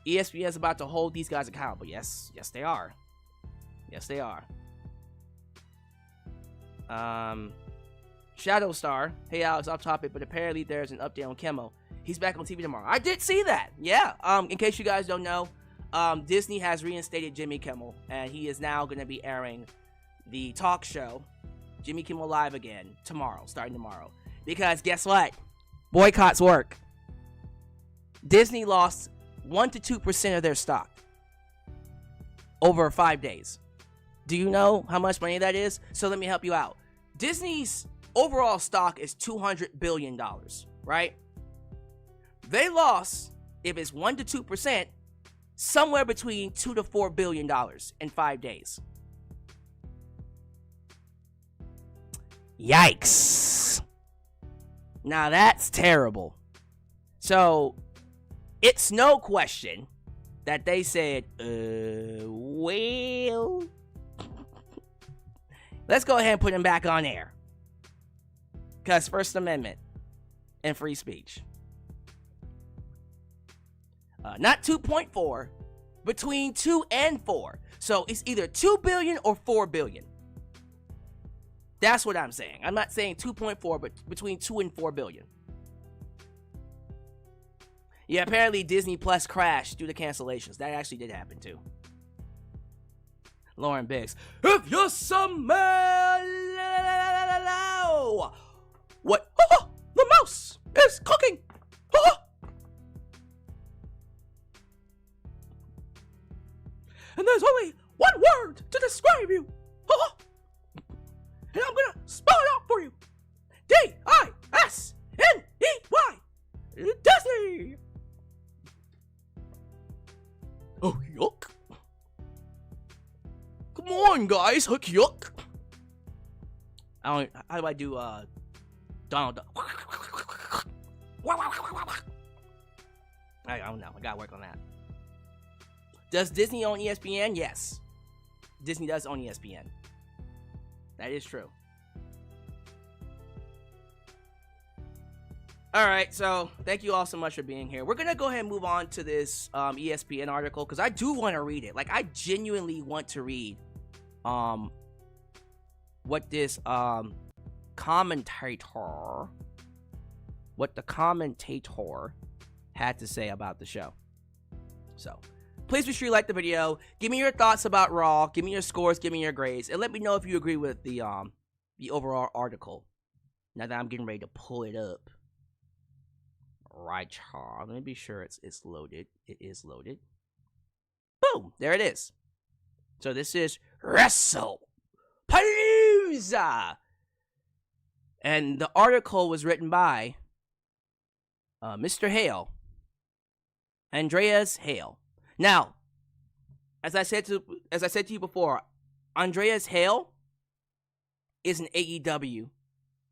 ESPN is about to hold these guys accountable. Yes, they are. Yes, they are. Shadow Star. Hey, Alex, off topic, but apparently there's an update on Kemo. He's back on TV tomorrow. I did see that. Yeah. In case you guys don't know, Disney has reinstated Jimmy Kimmel, and he is now going to be airing the talk show, Jimmy Kimmel Live again, starting tomorrow. Because guess what? Boycotts work. Disney lost 1 to 2% of their stock over 5 days. Do you know how much money that is? So let me help you out. Disney's overall stock is $200 billion, right? They lost, if it's 1 to 2%, somewhere between $2 to $4 billion in 5 days. Yikes. Now that's terrible. So it's no question that they said, well, let's go ahead and put him back on air. Because First Amendment and free speech. Not 2.4, between 2 and 4. So it's either 2 billion or 4 billion. That's what I'm saying. I'm not saying 2.4, but between 2 and 4 billion. Yeah, apparently Disney Plus crashed due to cancellations. That actually did happen too. Lauren Biggs. If you smell what the mouse is cooking. And there's only one word to describe you. And I'm gonna spell it out for you. D-I-S-N-E-Y. Disney. Oh, yuck. Come on, guys. Hook yuck. How do I do, Donald Duck? I don't know. I gotta work on that. Does Disney own ESPN? Yes. Disney does own ESPN. That is true. Alright, so thank you all so much for being here. We're going to go ahead and move on to this ESPN article because I do want to read it. Like, I genuinely want to read what this commentator had to say about the show. So, please be sure you like the video. Give me your thoughts about Raw. Give me your scores. Give me your grades. And let me know if you agree with the overall article. Now that I'm getting ready to pull it up. Right, let me be sure it's loaded. It is loaded. Boom! There it is. So this is Wrestlepalooza! And the article was written by Mr. Hale. Andreas Hale. Now, as I said to you before, Andreas Hale is an AEW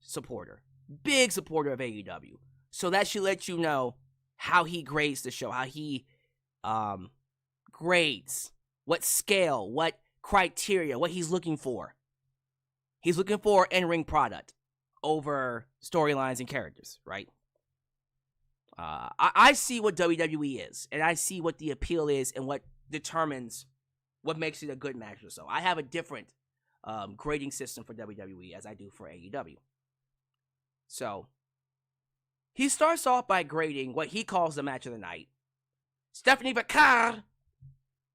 supporter. Big supporter of AEW. So that should let you know how he grades the show, how he grades, what scale, what criteria, what he's looking for. He's looking for in-ring product over storylines and characters, right? I see what WWE is, and I see what the appeal is and what determines what makes it a good match or so. I have a different grading system for WWE as I do for AEW. So, he starts off by grading what he calls the match of the night. Stephanie Vaquer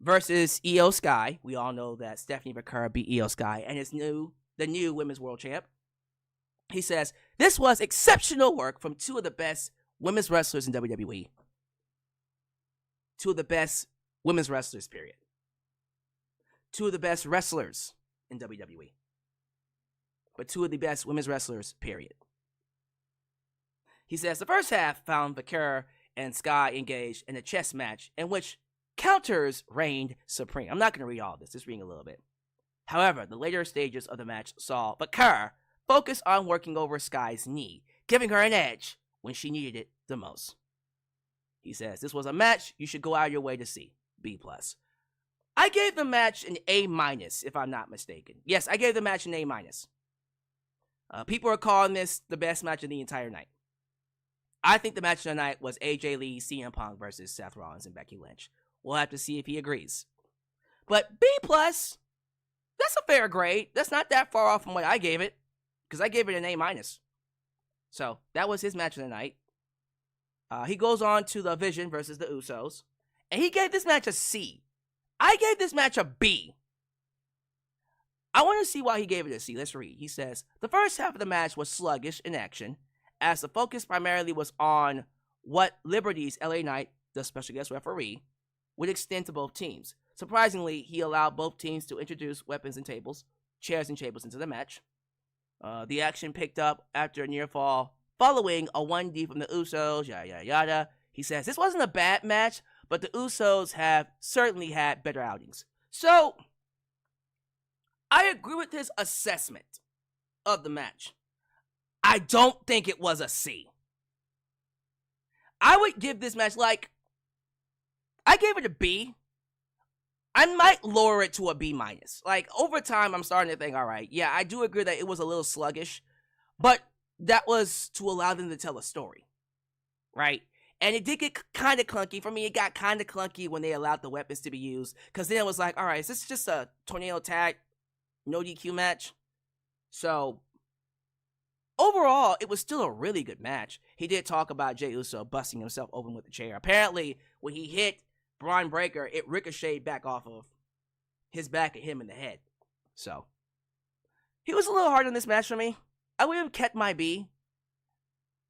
versus IYO SKY. We all know that Stephanie Vaquer beat IYO SKY and is the new Women's World Champ. He says, this was exceptional work from two of the best women's wrestlers in WWE. Two of the best women's wrestlers, period. Two of the best wrestlers in WWE. But two of the best women's wrestlers, period. He says the first half found Vaquer and Sky engaged in a chess match in which counters reigned supreme. I'm not going to read all of this, just reading a little bit. However, the later stages of the match saw Vaquer focus on working over Sky's knee, giving her an edge when she needed it the most. He says this was a match you should go out of your way to see. B+. I gave the match an A-, if I'm not mistaken. Yes, I gave the match an A-. People are calling this the best match of the entire night. I think the match of the night was AJ Lee, CM Punk versus Seth Rollins and Becky Lynch. We'll have to see if he agrees. But B+, that's a fair grade. That's not that far off from what I gave it, because I gave it an A-. So, that was his match of the night. He goes on to the Vision versus the Usos, and he gave this match a C. I gave this match a B. I want to see why he gave it a C. Let's read. He says, the first half of the match was sluggish in action, as the focus primarily was on what liberties LA Knight, the special guest referee, would extend to both teams. Surprisingly, he allowed both teams to introduce weapons and tables, chairs and tables into the match. The action picked up after a near fall, following a 1D from the Usos, yada yada yada. He says, this wasn't a bad match, but the Usos have certainly had better outings. So, I agree with his assessment of the match. I don't think it was a C. I would give this match, I gave it a B. I might lower it to a B minus. Over time, I'm starting to think, all right, yeah, I do agree that it was a little sluggish, but that was to allow them to tell a story, right? And it did get kind of clunky. For me, it got kind of clunky when they allowed the weapons to be used, because then it was like, all right, is this just a tornado tag, no DQ match? So, overall, it was still a really good match. He did talk about Jey Uso busting himself open with the chair. Apparently, when he hit Braun Breaker, it ricocheted back off of his back at him in the head. So, he was a little hard on this match for me. I would have kept my B,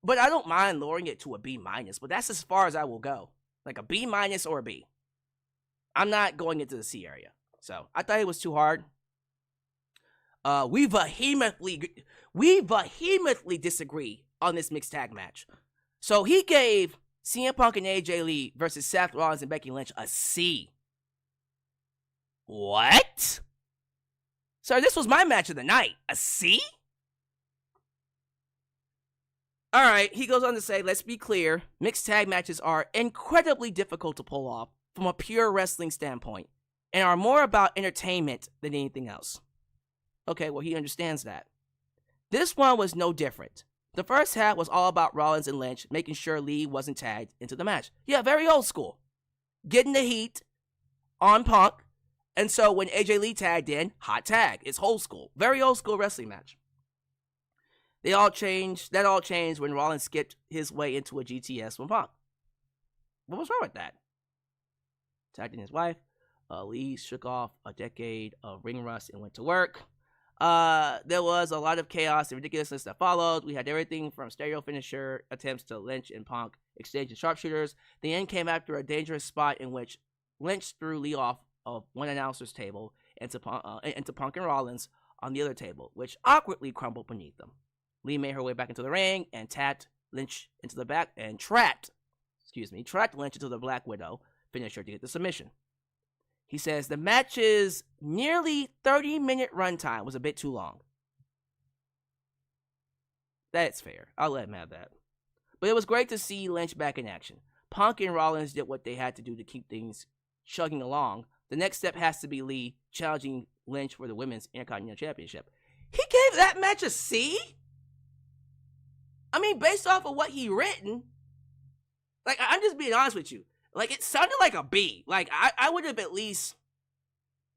but I don't mind lowering it to a B minus, but that's as far as I will go. Like a B minus or a B. I'm not going into the C area. So, I thought it was too hard. We vehemently disagree on this mixed tag match. So he gave CM Punk and AJ Lee versus Seth Rollins and Becky Lynch a C. What? Sir, this was my match of the night. A C? Alright, he goes on to say, let's be clear, mixed tag matches are incredibly difficult to pull off from a pure wrestling standpoint, and are more about entertainment than anything else. Okay, well, he understands that. This one was no different. The first half was all about Rollins and Lynch making sure Lee wasn't tagged into the match. Yeah, very old school. Getting the heat on Punk. And so when AJ Lee tagged in, hot tag. It's old school. Very old school wrestling match. That all changed when Rollins skipped his way into a GTS with Punk. What was wrong with that? Tagged in his wife. Lee shook off a decade of ring rust and went to work. There was a lot of chaos and ridiculousness that followed. We had everything from stereo finisher attempts to Lynch and Punk exchanging sharpshooters. The end came after a dangerous spot in which Lynch threw Lee off of one announcer's table into Punk and Rollins on the other table, which awkwardly crumbled beneath them. Lee made her way back into the ring and trapped Lynch into the Black Widow finisher to get the submission. He says the match's nearly 30-minute runtime was a bit too long. That's fair. I'll let him have that. But it was great to see Lynch back in action. Punk and Rollins did what they had to do to keep things chugging along. The next step has to be Lee challenging Lynch for the Women's Intercontinental Championship. He gave that match a C? I mean, based off of what he written, I'm just being honest with you. It sounded like a B. I would have at least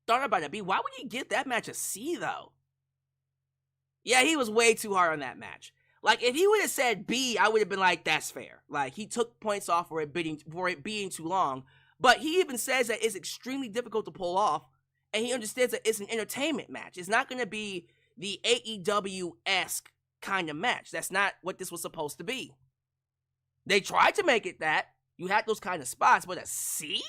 thought about a B. Why would he give that match a C, though? Yeah, he was way too hard on that match. If he would have said B, I would have been like, that's fair. He took points off for it being too long. But he even says that it's extremely difficult to pull off, and he understands that it's an entertainment match. It's not going to be the AEW-esque kind of match. That's not what this was supposed to be. They tried to make it that. You had those kind of spots, but a C?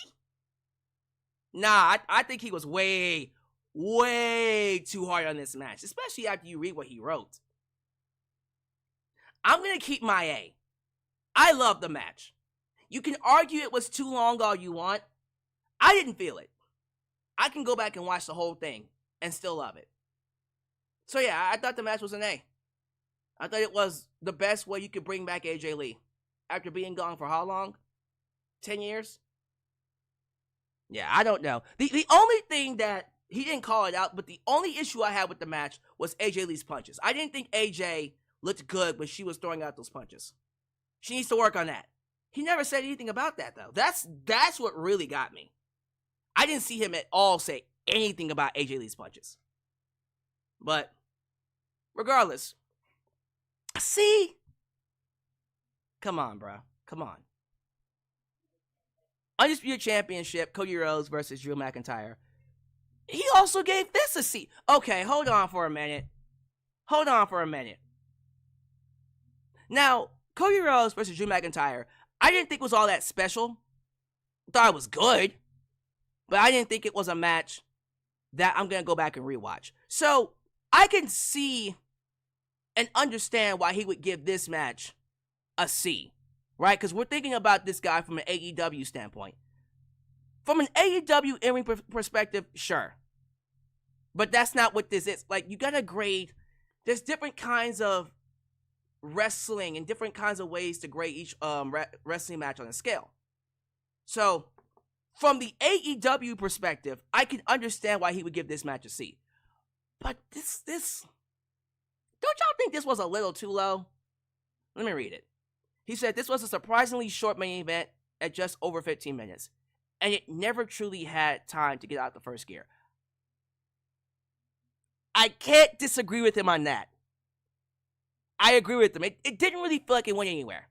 Nah, I think he was way too hard on this match, especially after you read what he wrote. I'm going to keep my A. I love the match. You can argue it was too long all you want. I didn't feel it. I can go back and watch the whole thing and still love it. So yeah, I thought the match was an A. I thought it was the best way you could bring back AJ Lee. After being gone for how long? 10 years? Yeah, I don't know. The only thing that, he didn't call it out, but the only issue I had with the match was AJ Lee's punches. I didn't think AJ looked good when she was throwing out those punches. She needs to work on that. He never said anything about that, though. That's what really got me. I didn't see him at all say anything about AJ Lee's punches. But, regardless. See? Come on, bro. Come on. Undisputed Championship, Cody Rhodes versus Drew McIntyre. he also gave this a C. Okay, hold on for a minute. Now, Cody Rhodes versus Drew McIntyre, I didn't think was all that special. Thought it was good, but I didn't think it was a match that I'm going to go back and rewatch. So, I can see and understand why he would give this match a C, right? Because we're thinking about this guy from an AEW standpoint. From an AEW in-ring perspective, sure. But that's not what this is. Like, you got to grade. There's different kinds of wrestling and different kinds of ways to grade each wrestling match on a scale. So, from the AEW perspective, I can understand why he would give this match a C. But this, don't y'all think this was a little too low? Let me read it. He said, this was a surprisingly short main event at just over 15 minutes, and it never truly had time to get out the first gear. I can't disagree with him on that. I agree with him. It didn't really feel like it went anywhere.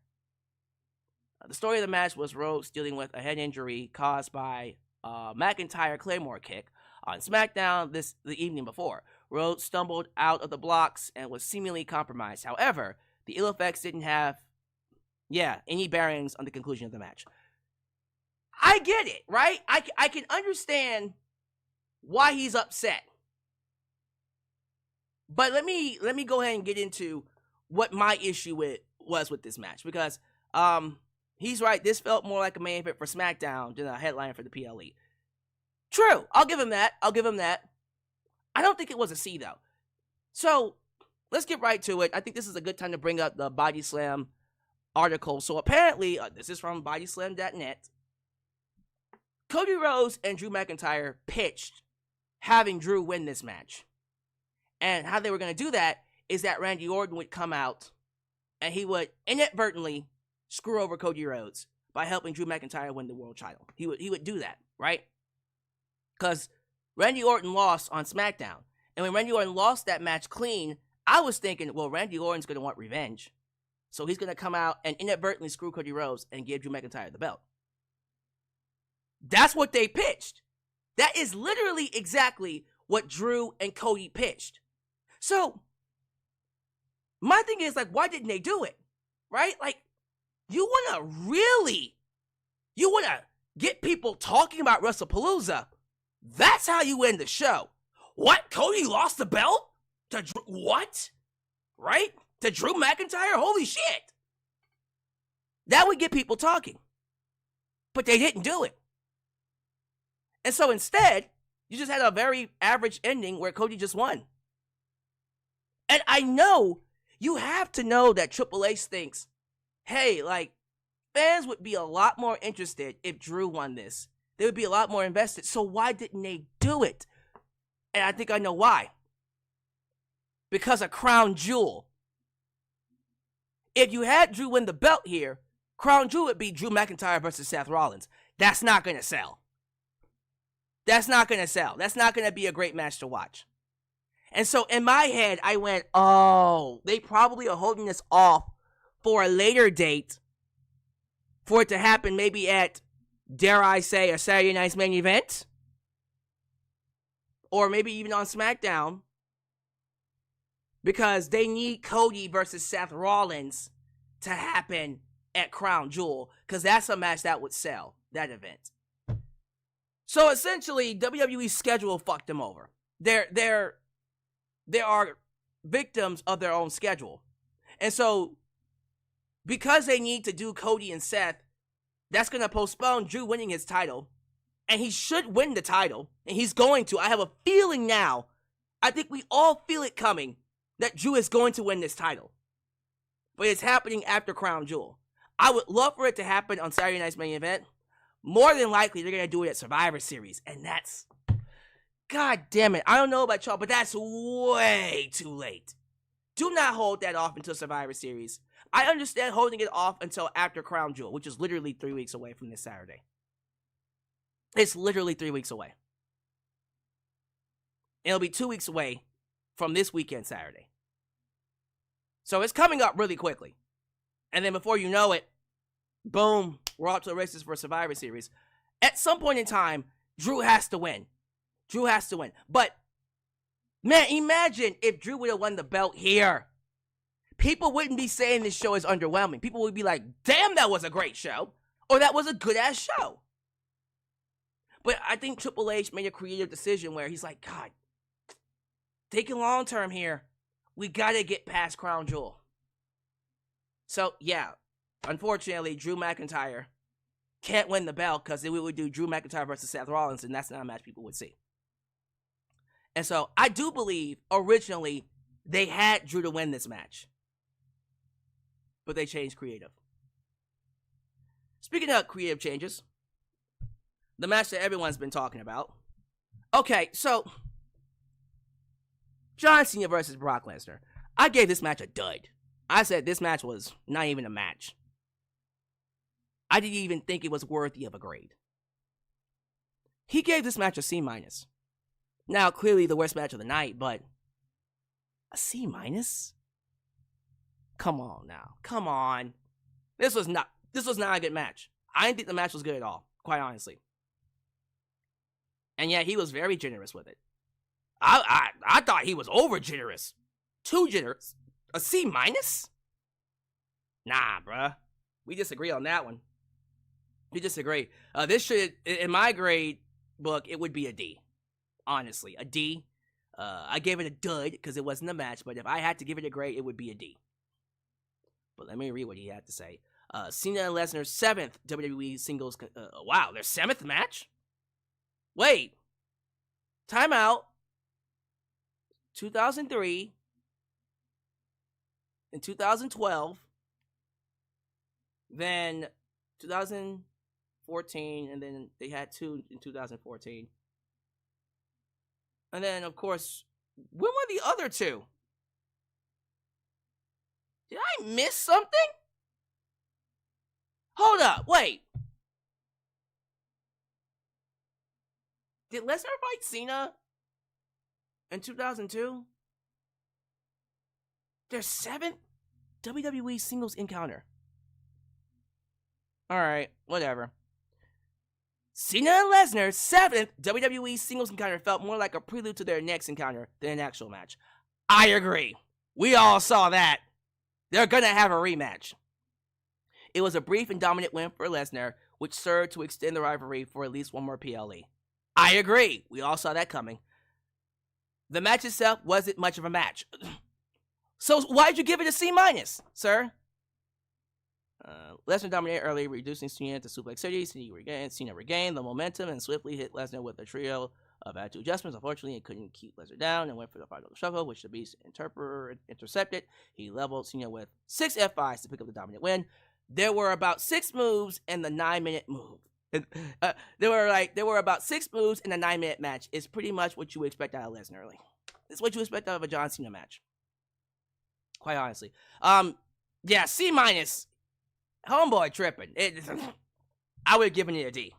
The story of the match was Rhodes dealing with a head injury caused by a McIntyre Claymore kick on SmackDown the evening before. Rhodes stumbled out of the blocks and was seemingly compromised. However, the ill effects didn't have, any bearings on the conclusion of the match. I get it, right? I can understand why he's upset. But let me go ahead and get into what my issue was with this match, because he's right. This felt more like a main event for SmackDown than a headline for the PLE. True, I'll give him that. I don't think it was a C though. So let's get right to it. I think this is a good time to bring up the Body Slam article. So apparently, this is from bodyslam.net. Cody Rhodes and Drew McIntyre pitched having Drew win this match. And how they were going to do that is that Randy Orton would come out and he would inadvertently screw over Cody Rhodes by helping Drew McIntyre win the world title. He would do that, right? Because Randy Orton lost on SmackDown. And when Randy Orton lost that match clean, I was thinking, well, Randy Orton's going to want revenge. So he's going to come out and inadvertently screw Cody Rhodes and give Drew McIntyre the belt. That's what they pitched. That is literally exactly what Drew and Cody pitched. So, my thing is, like, why didn't they do it? Right? Like, you want to get people talking about Wrestlepalooza. That's how you win the show. What? Cody lost the belt? To Drew? What? Right? To Drew McIntyre? Holy shit. That would get people talking. But they didn't do it. And so instead, you just had a very average ending where Cody just won. And I know, you have to know that Triple H thinks, hey, like, fans would be a lot more interested if Drew won this. They would be a lot more invested. So why didn't they do it? And I think I know why. Because of Crown Jewel. If you had Drew win the belt here, Crown Jewel would be Drew McIntyre versus Seth Rollins. That's not going to sell. That's not going to be a great match to watch. And so in my head, I went, oh, they probably are holding this off for a later date for it to happen maybe at, dare I say, a Saturday night's main event. Or maybe even on SmackDown. Because they need Cody versus Seth Rollins to happen at Crown Jewel. Because that's a match that would sell, that event. So essentially, WWE's schedule fucked them over. They are victims of their own schedule. And so, because they need to do Cody and Seth, that's going to postpone Drew winning his title. And he should win the title. And he's going to. I have a feeling now, I think we all feel it coming, that Drew is going to win this title. But it's happening after Crown Jewel. I would love for it to happen on Saturday night's main event. More than likely, they're going to do it at Survivor Series. And that's, God damn it, I don't know about y'all, but that's way too late. Do not hold that off until Survivor Series. I understand holding it off until after Crown Jewel, which is literally 3 weeks away from this Saturday. It's literally 3 weeks away. It'll be 2 weeks away from this weekend Saturday. So it's coming up really quickly. And then before you know it, boom, we're off to the races for Survivor Series. At some point in time, Drew has to win. Drew has to win. But, man, imagine if Drew would have won the belt here. People wouldn't be saying this show is underwhelming. People would be like, damn, that was a great show. Or that was a good-ass show. But I think Triple H made a creative decision where he's like, God, thinking long-term here, we got to get past Crown Jewel. So, yeah, unfortunately, Drew McIntyre can't win the belt because then we would do Drew McIntyre versus Seth Rollins, and that's not a match people would see. And so, I do believe, originally, they had Drew to win this match. But they changed creative. Speaking of creative changes, the match that everyone's been talking about. Okay, so John Cena versus Brock Lesnar. I gave this match a dud. I said this match was not even a match. I didn't even think it was worthy of a grade. He gave this match a C-. Now, clearly the worst match of the night, but a C-? Come on now. Come on. This was not a good match. I didn't think the match was good at all, quite honestly. And yet he was very generous with it. I thought he was over generous. Too generous. A C-? Nah, bruh. We disagree on that one. We disagree. This should, in my grade book, it would be a D. Honestly, a D. I gave it a dud because it wasn't a match, but if I had to give it a grade, it would be a D. But let me read what he had to say. Cena and Lesnar's 7th WWE singles... wow, their 7th match? Wait. Timeout. 2003. In 2012. Then 2014. And then they had 2 in 2014. And then, of course, when were the other 2? Did I miss something? Hold up, wait. Did Lesnar fight Cena in 2002? Their 7th WWE singles encounter. Alright, whatever. Cena and Lesnar's 7th WWE singles encounter felt more like a prelude to their next encounter than an actual match. I agree. We all saw that. They're gonna have a rematch. It was a brief and dominant win for Lesnar, which served to extend the rivalry for at least one more PLE. I agree. We all saw that coming. The match itself wasn't much of a match. So why'd you give it a C-, sir? Lesnar dominated early, reducing Cena to Suplex City. Cena regained the momentum and swiftly hit Lesnar with a trio of attitude adjustments. Unfortunately, it couldn't keep Lesnar down and went for the final shuffle, which the Beast intercepted. He leveled Cena with 6 F5s to pick up the dominant win. There were about 6 moves in the 9-minute move. There were about 6 moves in a 9-minute match. It's pretty much what you expect out of Lesnar early. It's what you expect out of a John Cena match. Quite honestly. Yeah, C-. Homeboy tripping. I would have given it a D.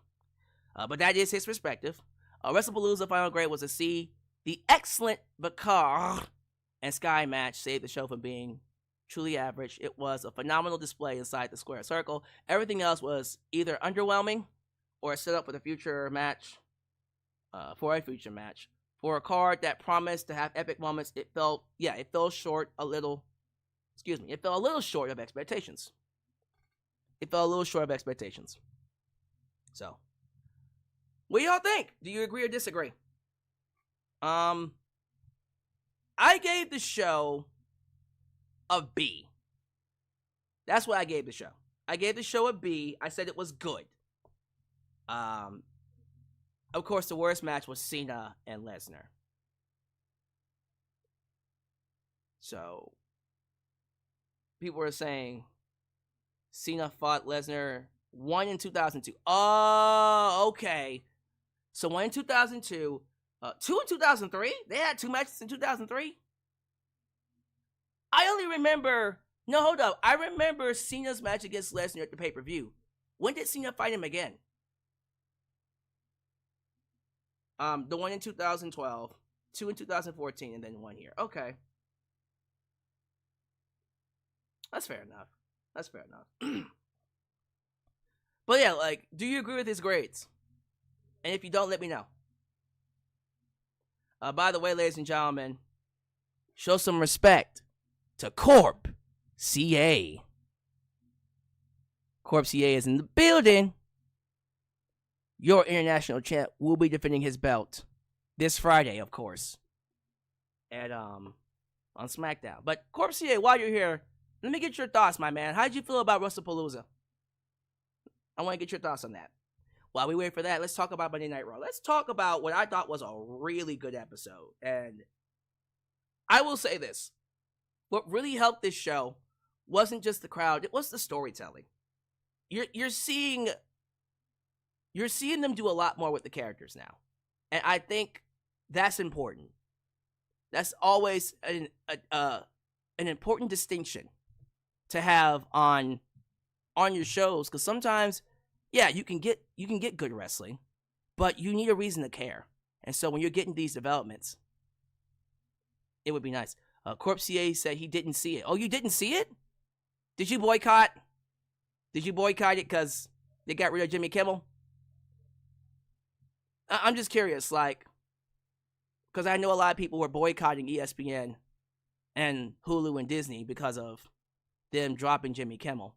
But that is his perspective. Wrestlepalooza final grade was a C. The excellent Vaquer and Sky match saved the show from being truly average. It was a phenomenal display inside the square circle. Everything else was either underwhelming or a setup for the future match. For a future match. For a card that promised to have epic moments, it fell short a little. It fell a little short of expectations. So, what do y'all think? Do you agree or disagree? I gave the show a B. That's what I gave the show. I gave the show a B. I said it was good. Of course, the worst match was Cena and Lesnar. So, people were saying Cena fought Lesnar 1 in 2002. Oh, okay. So 1 in 2002, 2 in 2003? They had 2 matches in 2003? I only remember... No, hold up. I remember Cena's match against Lesnar at the pay-per-view. When did Cena fight him again? The 1 in 2012, 2 in 2014, and then 1 here. Okay. That's fair enough. But yeah, like, do you agree with his grades? And if you don't, let me know. By the way, ladies and gentlemen, show some respect to Corp CA. Corp CA is in the building. Your international champ will be defending his belt this Friday, of course, at on SmackDown. But Corp CA, while you're here, let me get your thoughts, my man. How did you feel about Wrestlepalooza? I want to get your thoughts on that. While we wait for that, let's talk about Monday Night Raw. Let's talk about what I thought was a really good episode. And I will say this. What really helped this show wasn't just the crowd, it was the storytelling. You're seeing them do a lot more with the characters now. And I think that's important. That's always an important distinction to have on your shows, because sometimes, yeah, you can get good wrestling, but you need a reason to care. And so when you're getting these developments, it would be nice. Corp CA said he didn't see it. Oh, you didn't see it? Did you boycott? Did you boycott it because they got rid of Jimmy Kimmel? I'm just curious, like, because I know a lot of people were boycotting ESPN and Hulu and Disney because of them dropping Jimmy Kimmel.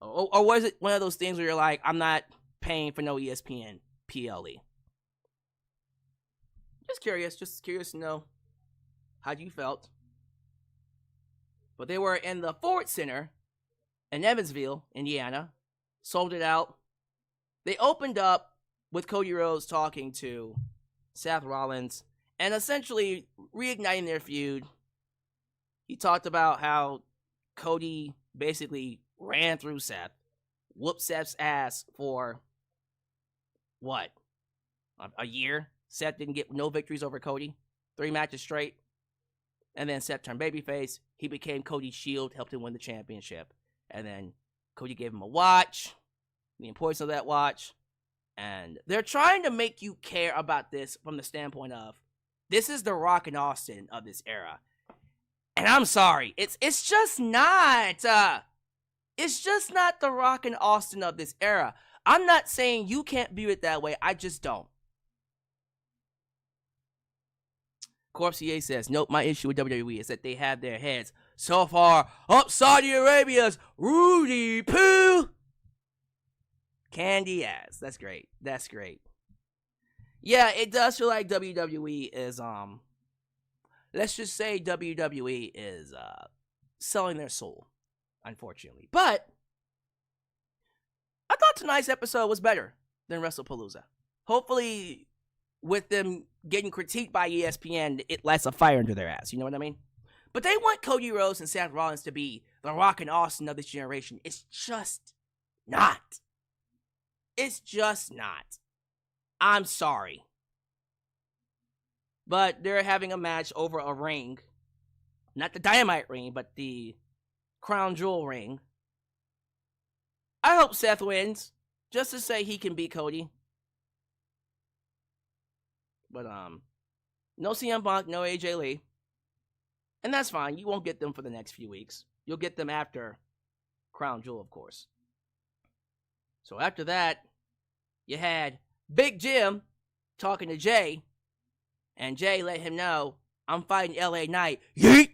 Or was it one of those things where you're like, I'm not paying for no ESPN PLE? Just curious to know how you felt. But they were in the Ford Center in Evansville, Indiana. Sold it out. They opened up with Cody Rhodes talking to Seth Rollins and essentially reigniting their feud. He talked about how Cody basically ran through Seth, whooped Seth's ass for, what, a year? Seth didn't get no victories over Cody. 3 matches straight. And then Seth turned babyface. He became Cody's shield, helped him win the championship. And then Cody gave him a watch, the importance of that watch. And they're trying to make you care about this from the standpoint of, this is the Rock and Austin of this era. And I'm sorry, it's just not. It's just not the Rock and Austin of this era. I'm not saying you can't view it that way. I just don't. Corp CA says, nope, my issue with WWE is that they have their heads so far up Saudi Arabia's Rudy Poo candy ass. That's great. That's great. Yeah, it does feel like WWE is, let's just say WWE is, selling their soul. Unfortunately. But I thought tonight's episode was better than Wrestlepalooza. Hopefully, with them getting critiqued by ESPN, it lights a fire under their ass. You know what I mean? But they want Cody Rhodes and Seth Rollins to be the Rock and Austin of this generation. It's just not. It's just not. I'm sorry. But they're having a match over a ring. Not the Dynamite ring, but the Crown Jewel ring. I hope Seth wins, just to say he can beat Cody. But no CM Punk, no AJ Lee. And that's fine. You won't get them for the next few weeks. You'll get them after Crown Jewel, of course. So after that, you had Big Jim talking to Jay. And Jay let him know, I'm fighting LA Knight. Yeet!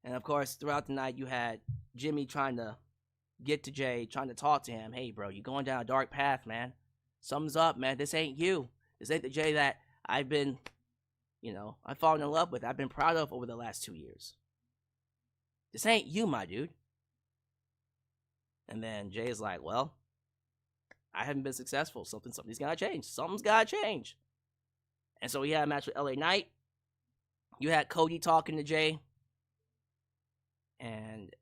And of course, throughout the night, you had Jimmy trying to get to Jay, trying to talk to him. Hey, bro, you're going down a dark path, man. Something's up, man. This ain't you. This ain't the Jay that I've been, I've fallen in love with. I've been proud of over the last 2 years. This ain't you, my dude. And then Jay's like, well, I haven't been successful. Something's got to change. Something's got to change. And so we had a match with LA Knight. You had Cody talking to Jay. And,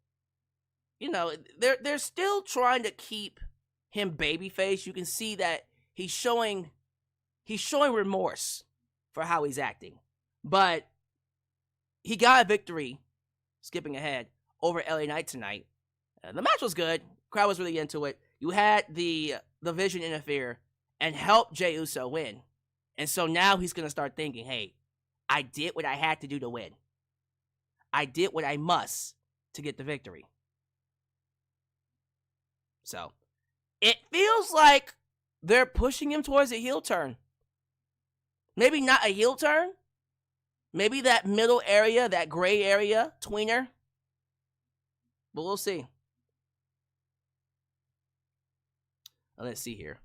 they're still trying to keep him babyface. You can see that he's showing remorse for how he's acting. But he got a victory, skipping ahead, over LA Knight tonight. The match was good. Crowd was really into it. You had the Vision interfere and help Jey Uso win. And so now he's going to start thinking, hey, I did what I had to do to win. I did what I must to get the victory. So, it feels like they're pushing him towards a heel turn. Maybe not a heel turn. Maybe that middle area, that gray area, tweener. But we'll see. Let's see here.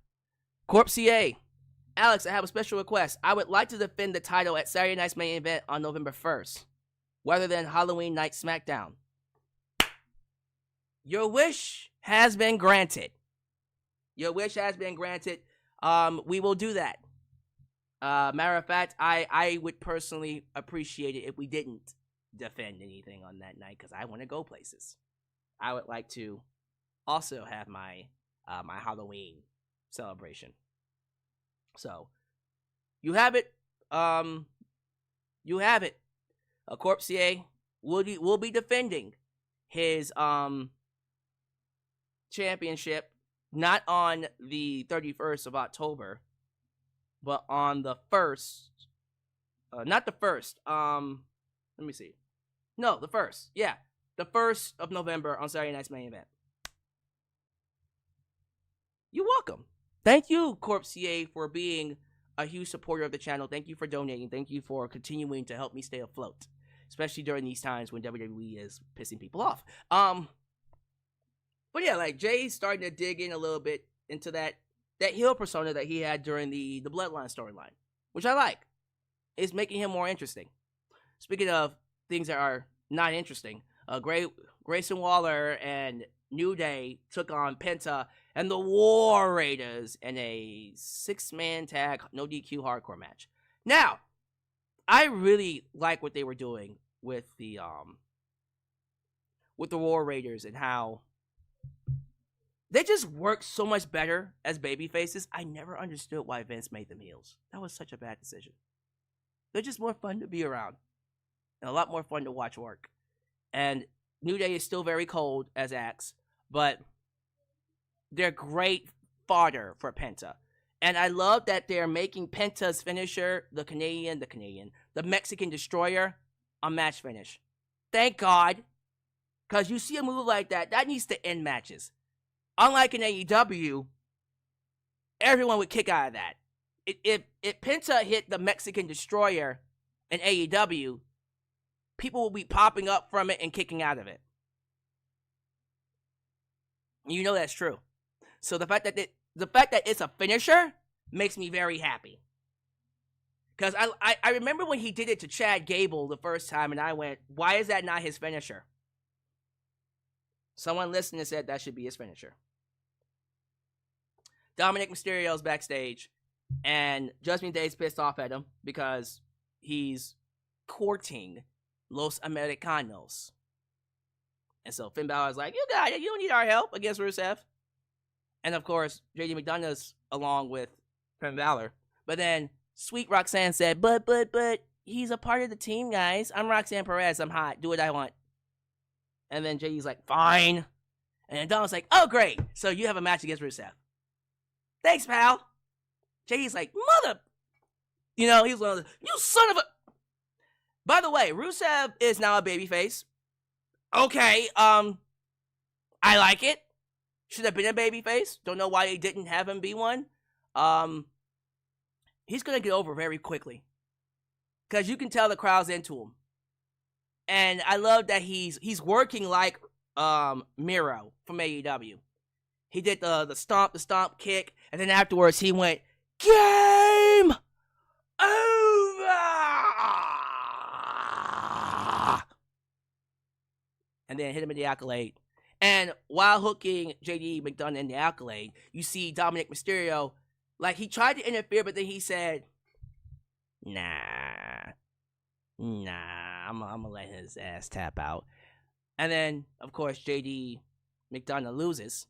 Corp CA. Alyx, I have a special request. I would like to defend the title at Saturday night's main event on November 1st, rather than Halloween night SmackDown. Your wish has been granted. Your wish has been granted. We will do that. Matter of fact, I would personally appreciate it if we didn't defend anything on that night, because I want to go places. I would like to also have my my Halloween celebration. So, you have it. You have it. Corp CA will be defending his championship not on the 31st of October, but on the 1st. Not the 1st. Let me see. No, the 1st. Yeah, the 1st of November on Saturday night's main event. You're welcome. Thank you, Corp CA, for being a huge supporter of the channel. Thank you for donating. Thank you for continuing to help me stay afloat, especially during these times when WWE is pissing people off. But yeah, like, Jay's starting to dig in a little bit into that heel persona that he had during the Bloodline storyline, which I like. It's making him more interesting. Speaking of things that are not interesting, Grayson Waller and New Day took on Penta and the War Raiders in a 6-man tag, no DQ hardcore match. Now, I really like what they were doing with the War Raiders and how they just work so much better as babyfaces. I never understood why Vince made them heels. That was such a bad decision. They're just more fun to be around and a lot more fun to watch work. And New Day is still very cold as acts, but they're great fodder for Penta. And I love that they're making Penta's finisher, the Mexican Destroyer, a match finish. Thank God. Because you see a move like that, that needs to end matches. Unlike in AEW, everyone would kick out of that. If Penta hit the Mexican Destroyer in AEW, people will be popping up from it and kicking out of it. You know that's true. So the fact that it's a finisher makes me very happy. Because I remember when he did it to Chad Gable the first time, and I went, why is that not his finisher? Someone listening said that should be his finisher. Dominic Mysterio's backstage, and Judgment Day's pissed off at him because he's courting Los Americanos. And so Finn Balor's like, you got it, you don't need our help against Rusev. And of course, JD McDonough's along with Finn Balor. But then Sweet Roxanne said, but he's a part of the team, guys. I'm Roxanne Perez, I'm hot, do what I want. And then JD's like, fine. And then Donald's like, oh great, so you have a match against Rusev. Thanks, pal. JD's like, mother. You know, he's one of the, you son of a. By the way, Rusev is now a babyface. Okay, I like it. Should have been a babyface. Don't know why they didn't have him be one. He's gonna get over very quickly. Because you can tell the crowd's into him. And I love that he's working like Miro from AEW. He did the stomp kick, and then afterwards he went, game over! And then hit him in the accolade. And while hooking JD McDonough in the accolade, you see Dominic Mysterio, like, he tried to interfere, but then he said, nah, I'm gonna let his ass tap out. And then, of course, JD McDonough loses,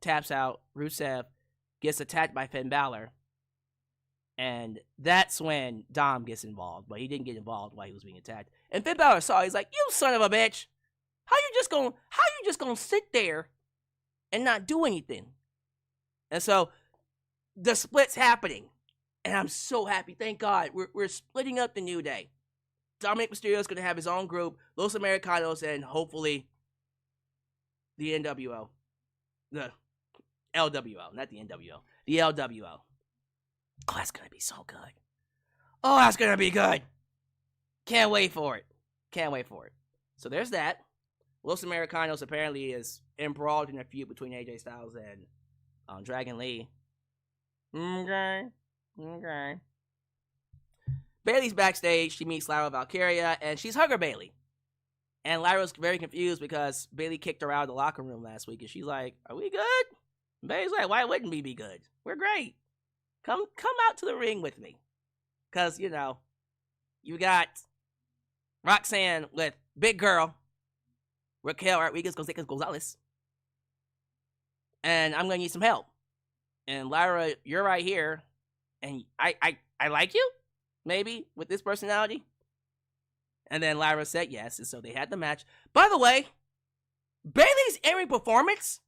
taps out, Rusev gets attacked by Finn Balor, and that's when Dom gets involved, but he didn't get involved while he was being attacked. And Finn Balor saw, he's like, you son of a bitch, how you just gonna sit there and not do anything? And so the split's happening, and I'm so happy. Thank God we're splitting up the New Day. Dominic Mysterio's gonna have his own group, Los Americanos, and hopefully the NWO, the LWO, not the NWO, the LWO. Oh, that's gonna be so good. Oh, that's gonna be good. Can't wait for it. Can't wait for it. So there's that. Los Americanos apparently is embroiled in a feud between AJ Styles and Dragon Lee. Okay. Bayley's backstage. She meets Lyra Valkyria, and she's Hugger Bayley. And Lyra's very confused because Bayley kicked her out of the locker room last week, and she's like, "Are we good?" And Bayley's like, "Why wouldn't we be good? We're great. Come out to the ring with me." Because, you got Roxanne with Big Girl, Raquel Rodriguez Gonzalez, and I'm going to need some help. And Lyra, you're right here, and I like you, maybe, with this personality. And then Lyra said yes, and so they had the match. By the way, Bayley's in-ring performance,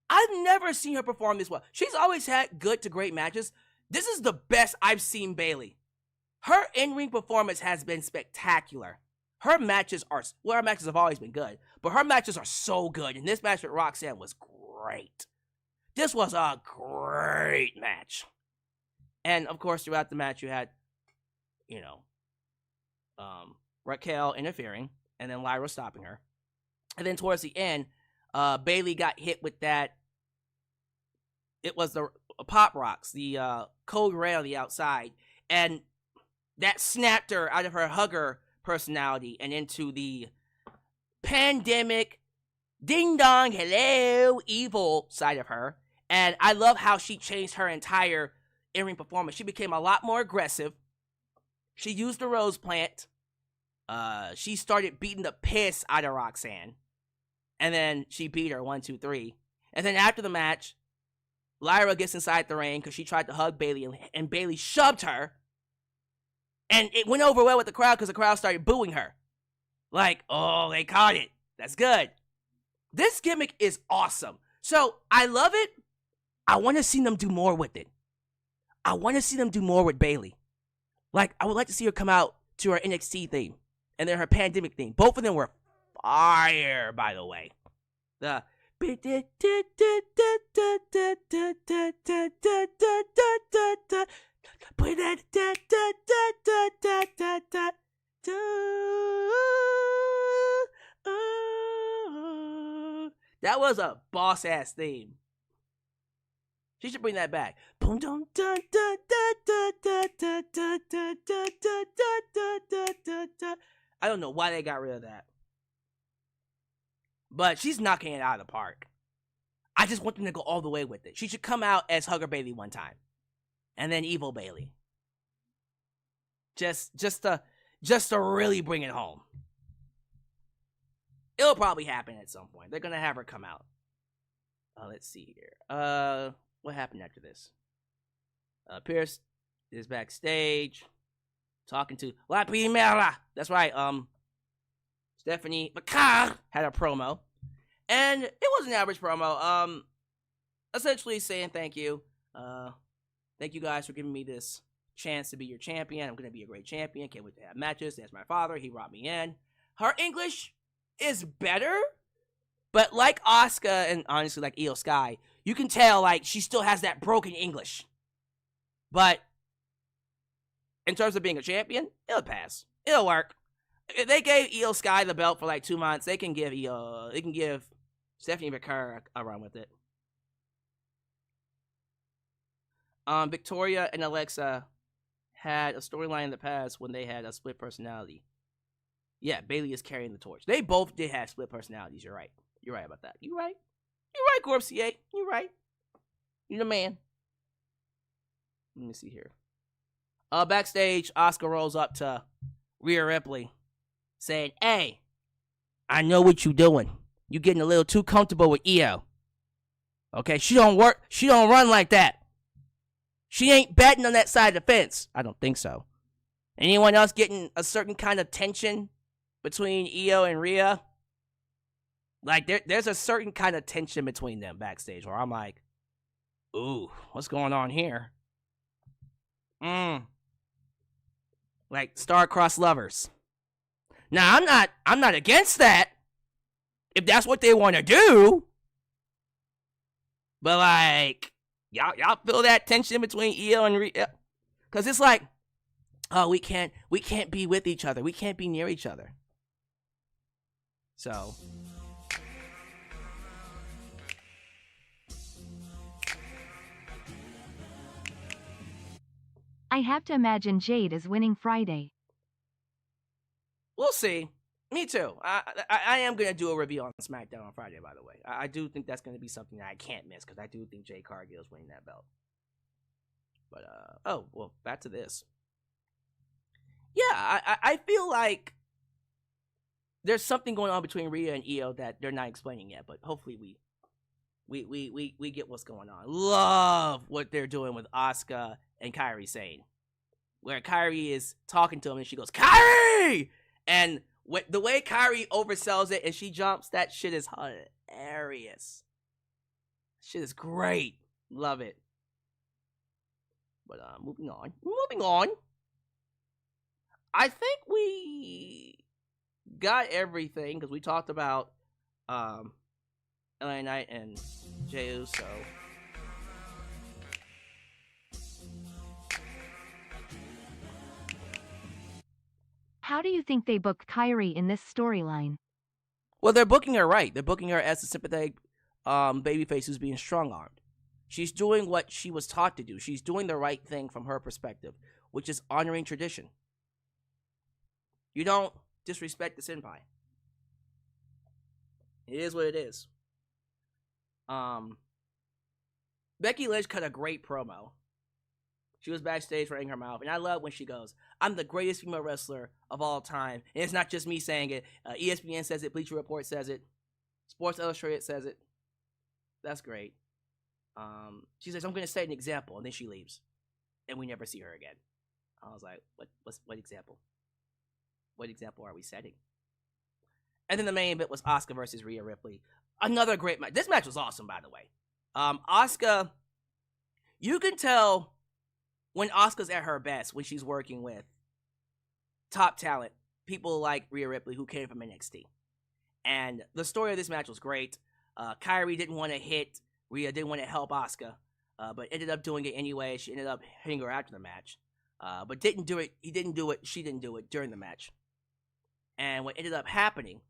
I've never seen her perform this well. She's always had good to great matches. This is the best I've seen Bayley. Her in-ring performance has been spectacular. Her matches have always been good, but her matches are so good, and this match with Roxanne was great. This was a great match. And, of course, throughout the match, you had, Raquel interfering, and then Lyra stopping her. And then towards the end, Bayley got hit with that. It was the Pop Rocks, the Code Red on the outside, and that snapped her out of her hugger personality and into the pandemic, ding dong, hello, evil side of her. And I love how she changed her entire in-ring performance. She became a lot more aggressive. She used the rose plant. She started beating the piss out of Roxanne. And then she beat her 1, 2, 3. And then after the match, Lyra gets inside the ring because she tried to hug Bayley, and Bayley shoved her. And it went over well with the crowd because the crowd started booing her. Like, oh, they caught it. That's good. This gimmick is awesome. So, I love it. I want to see them do more with it. I want to see them do more with Bayley. Like, I would like to see her come out to her NXT theme and then her pandemic theme. Both of them were fire, by the way. The that was a boss ass theme. She should bring that back. I don't know why they got rid of that. But she's knocking it out of the park. I just want them to go all the way with it. She should come out as Hugger Bayley one time. And then Evil Bayley. Just to really bring it home. It'll probably happen at some point. They're going to have her come out. Let's see here. What happened after this? Pierce is backstage. Talking to La Primera. That's right. Stephanie Vaquer had a promo. And it was an average promo. Essentially saying thank you. Thank you guys for giving me this chance to be your champion. I'm going to be a great champion. Can't wait to have matches. There's my father. He brought me in. Her English is better. But like Asuka and honestly like IYO SKY, you can tell like she still has that broken English. But in terms of being a champion, it'll pass. It'll work. If they gave IYO SKY the belt for like 2 months, they can give Stephanie Vaquer a run with it. Victoria and Alexa had a storyline in the past when they had a split personality. Yeah, Bayley is carrying the torch. They both did have split personalities. You're right. You're right about that. You're right. You're right, Corpse. You're right. You're the man. Let me see here. Backstage, Asuka rolls up to Rhea Ripley, saying, "Hey, I know what you doing. You getting a little too comfortable with IYO. Okay, she don't work. She don't run like that. She ain't batting on that side of the fence." I don't think so. Anyone else getting a certain kind of tension between IYO and Rhea? Like, there's a certain kind of tension between them backstage where I'm like, ooh, what's going on here? Like star-crossed lovers. Now, I'm not against that. If that's what they want to do. But like, y'all feel that tension between IYO and Rhea? Because it's like, oh, we can't be with each other. We can't be near each other. So I have to imagine Jade is winning Friday. we'll see. Me too. I am gonna do a review on SmackDown on Friday. By the way, I do think that's gonna be something that I can't miss because I do think Jade Cargill is winning that belt. But oh well, back to this. Yeah, I feel like there's something going on between Rhea and Io that they're not explaining yet. But hopefully we get what's going on. Love what they're doing with Asuka and Kairi Sane, where Kairi is talking to him and she goes, Kairi! And the way Kairi oversells it and she jumps, that shit is hilarious. Shit is great. Love it. But moving on. I think we got everything because we talked about LA Knight and Jey Uso. How do you think they booked Kairi in this storyline? Well, they're booking her right. They're booking her as a sympathetic babyface who's being strong-armed. She's doing what she was taught to do. She's doing the right thing from her perspective, which is honoring tradition. You don't disrespect the senpai. It is what it is. Becky Lynch cut a great promo. She was backstage running her mouth, and I love when she goes, I'm the greatest female wrestler of all time. And it's not just me saying it. ESPN says it, Bleacher Report says it, Sports Illustrated says it. That's great. She says, I'm going to set an example, and then she leaves. And we never see her again. I was like, what example? What example are we setting? And then the main bit was Asuka versus Rhea Ripley. Another great match. This match was awesome, by the way. Asuka, you can tell when Asuka's at her best when she's working with top talent, people like Rhea Ripley who came from NXT. And the story of this match was great. Kairi didn't want to hit. Rhea didn't want to help Asuka, but ended up doing it anyway. She ended up hitting her after the match, but didn't do it. He didn't do it. She didn't do it during the match. And what ended up happening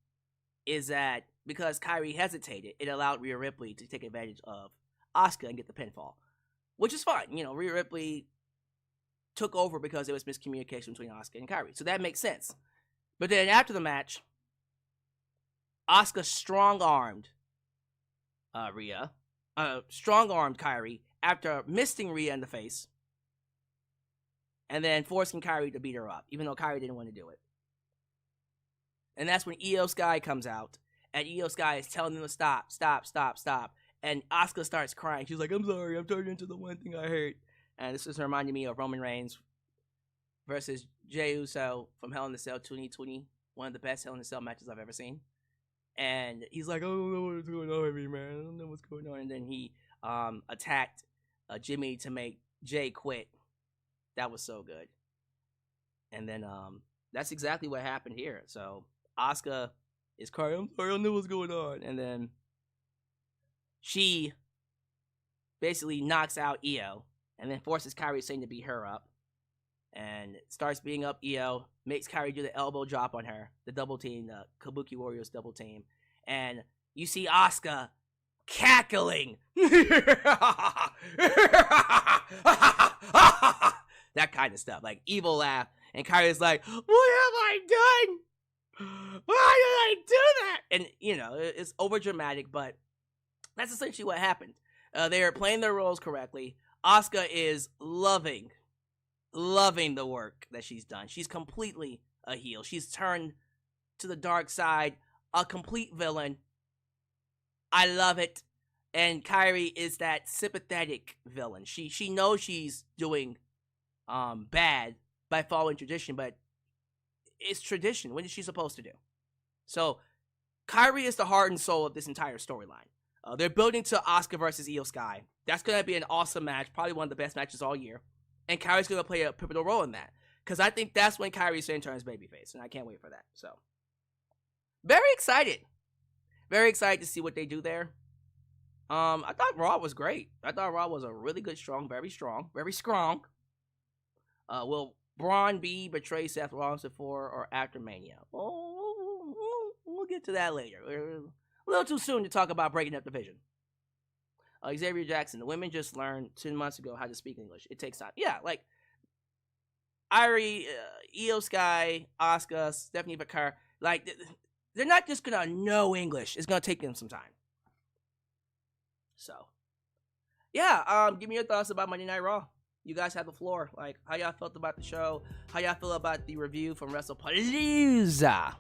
is that because Kairi hesitated, it allowed Rhea Ripley to take advantage of Asuka and get the pinfall, which is fine. You know, Rhea Ripley took over because there was miscommunication between Asuka and Kairi, so that makes sense. But then after the match, Asuka strong-armed Rhea, strong-armed Kairi after misting Rhea in the face, and then forcing Kairi to beat her up, even though Kairi didn't want to do it. And that's when IYO SKY comes out, and IYO SKY is telling them to stop. And Asuka starts crying. She's like, I'm sorry, I'm turning into the one thing I hate. And this is reminding me of Roman Reigns versus Jey Uso from Hell in a Cell 2020, one of the best Hell in a Cell matches I've ever seen. And he's like, I don't know what's going on with me, man. I don't know what's going on. And then he attacked Jimmy to make Jey quit. That was so good. And then that's exactly what happened here. So Asuka is crying, I'm sorry, I don't know what's going on. And then she basically knocks out Io and then forces Kairi Sane to beat her up. And starts beating up Io, makes Kairi do the elbow drop on her, the double team, the Kabuki Warriors double team. And you see Asuka cackling. That kind of stuff, like evil laugh. And Kairi's like, what have I done? Why did I do that? And, you know, it's over dramatic, but that's essentially what happened. They are playing their roles correctly. Asuka is loving the work that she's done. She's completely a heel. She's turned to the dark side, a complete villain. I love it. And Kairi is that sympathetic villain. She knows she's doing bad by following tradition, but it's tradition. What is she supposed to do? So Kairi is the heart and soul of this entire storyline. They're building to Asuka versus IYO SKY. That's going to be an awesome match, probably one of the best matches all year. And Kairi's going to play a pivotal role in that. Because I think that's when Kairi Sane turns babyface. And I can't wait for that. So, very excited. Very excited to see what they do there. I thought Raw was great. I thought Raw was a really good, very strong. We'll Braun B betray Seth Rollins before or after Mania? We'll get to that later. We're a little too soon to talk about breaking up division. Xavier Jackson, the women just learned 10 months ago how to speak English. It takes time. Yeah, like Irie, IYO SKY, Asuka, Stephanie Vaquer, like they're not just gonna know English. It's gonna take them some time. So, yeah, give me your thoughts about Monday Night Raw. You guys have the floor. Like, how y'all felt about the show? How y'all feel about the review from Wrestlepalooza?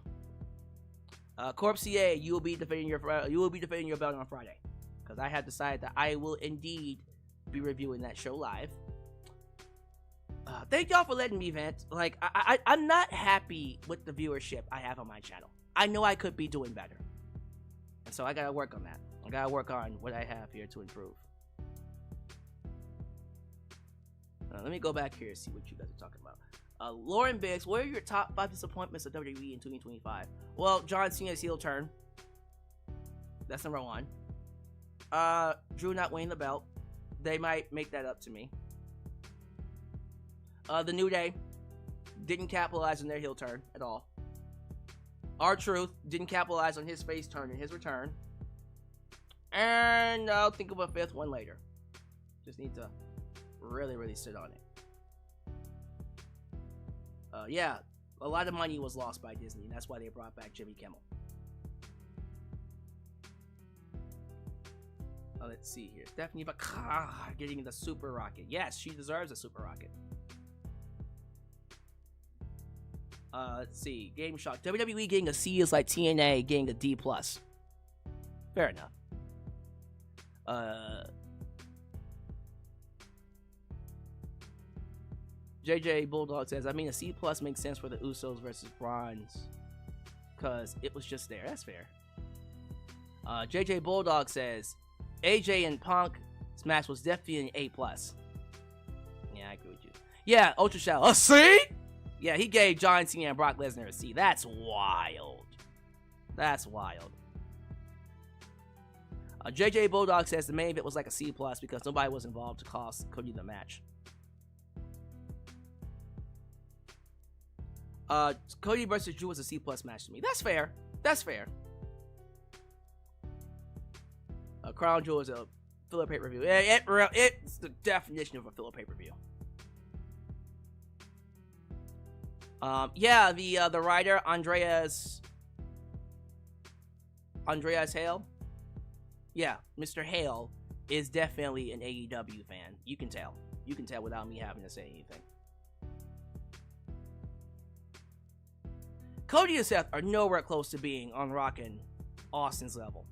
Corp CA, you will be defending your belt on Friday, because I have decided that I will indeed be reviewing that show live. Thank y'all for letting me vent. Like, I'm not happy with the viewership I have on my channel. I know I could be doing better, and so I gotta work on that. I gotta work on what I have here to improve. Let me go back here and see what you guys are talking about. Lauren Biggs, what are your top 5 disappointments of WWE in 2025? Well, John Cena's heel turn. That's number 1. Drew not winning the belt. They might make that up to me. The New Day didn't capitalize on their heel turn at all. R-Truth didn't capitalize on his face turn in his return. And I'll think of a 5th one later. Just need to really sit on it. Yeah, a lot of money was lost by Disney, and that's why they brought back Jimmy Kimmel. Let's see here. Stephanie Vaquer getting the super rocket. Yes, she deserves a super rocket. Let's see. Game Shock. WWE getting a C is like TNA getting a D+. Fair enough. JJ Bulldog says, I mean, a C+ makes sense for the Usos versus Bronze, because it was just there. That's fair. JJ Bulldog says, AJ and Punk match was definitely an A+. Yeah, I agree with you. Yeah, Ultra Shadow. A C? Yeah, he gave John Cena and Brock Lesnar a C. That's wild. That's wild. JJ Bulldog says the main event was like a C+ because nobody was involved to cost Cody the match. Cody versus Drew was a C+ match to me. That's fair. That's fair. Crown Jewel is a filler pay-per-view. It's the definition of a filler pay-per-view. Yeah, the writer Andreas Hale. Yeah, Mr. Hale is definitely an AEW fan. You can tell. You can tell without me having to say anything. Cody and Seth are nowhere close to being on Rockin' Austin's level.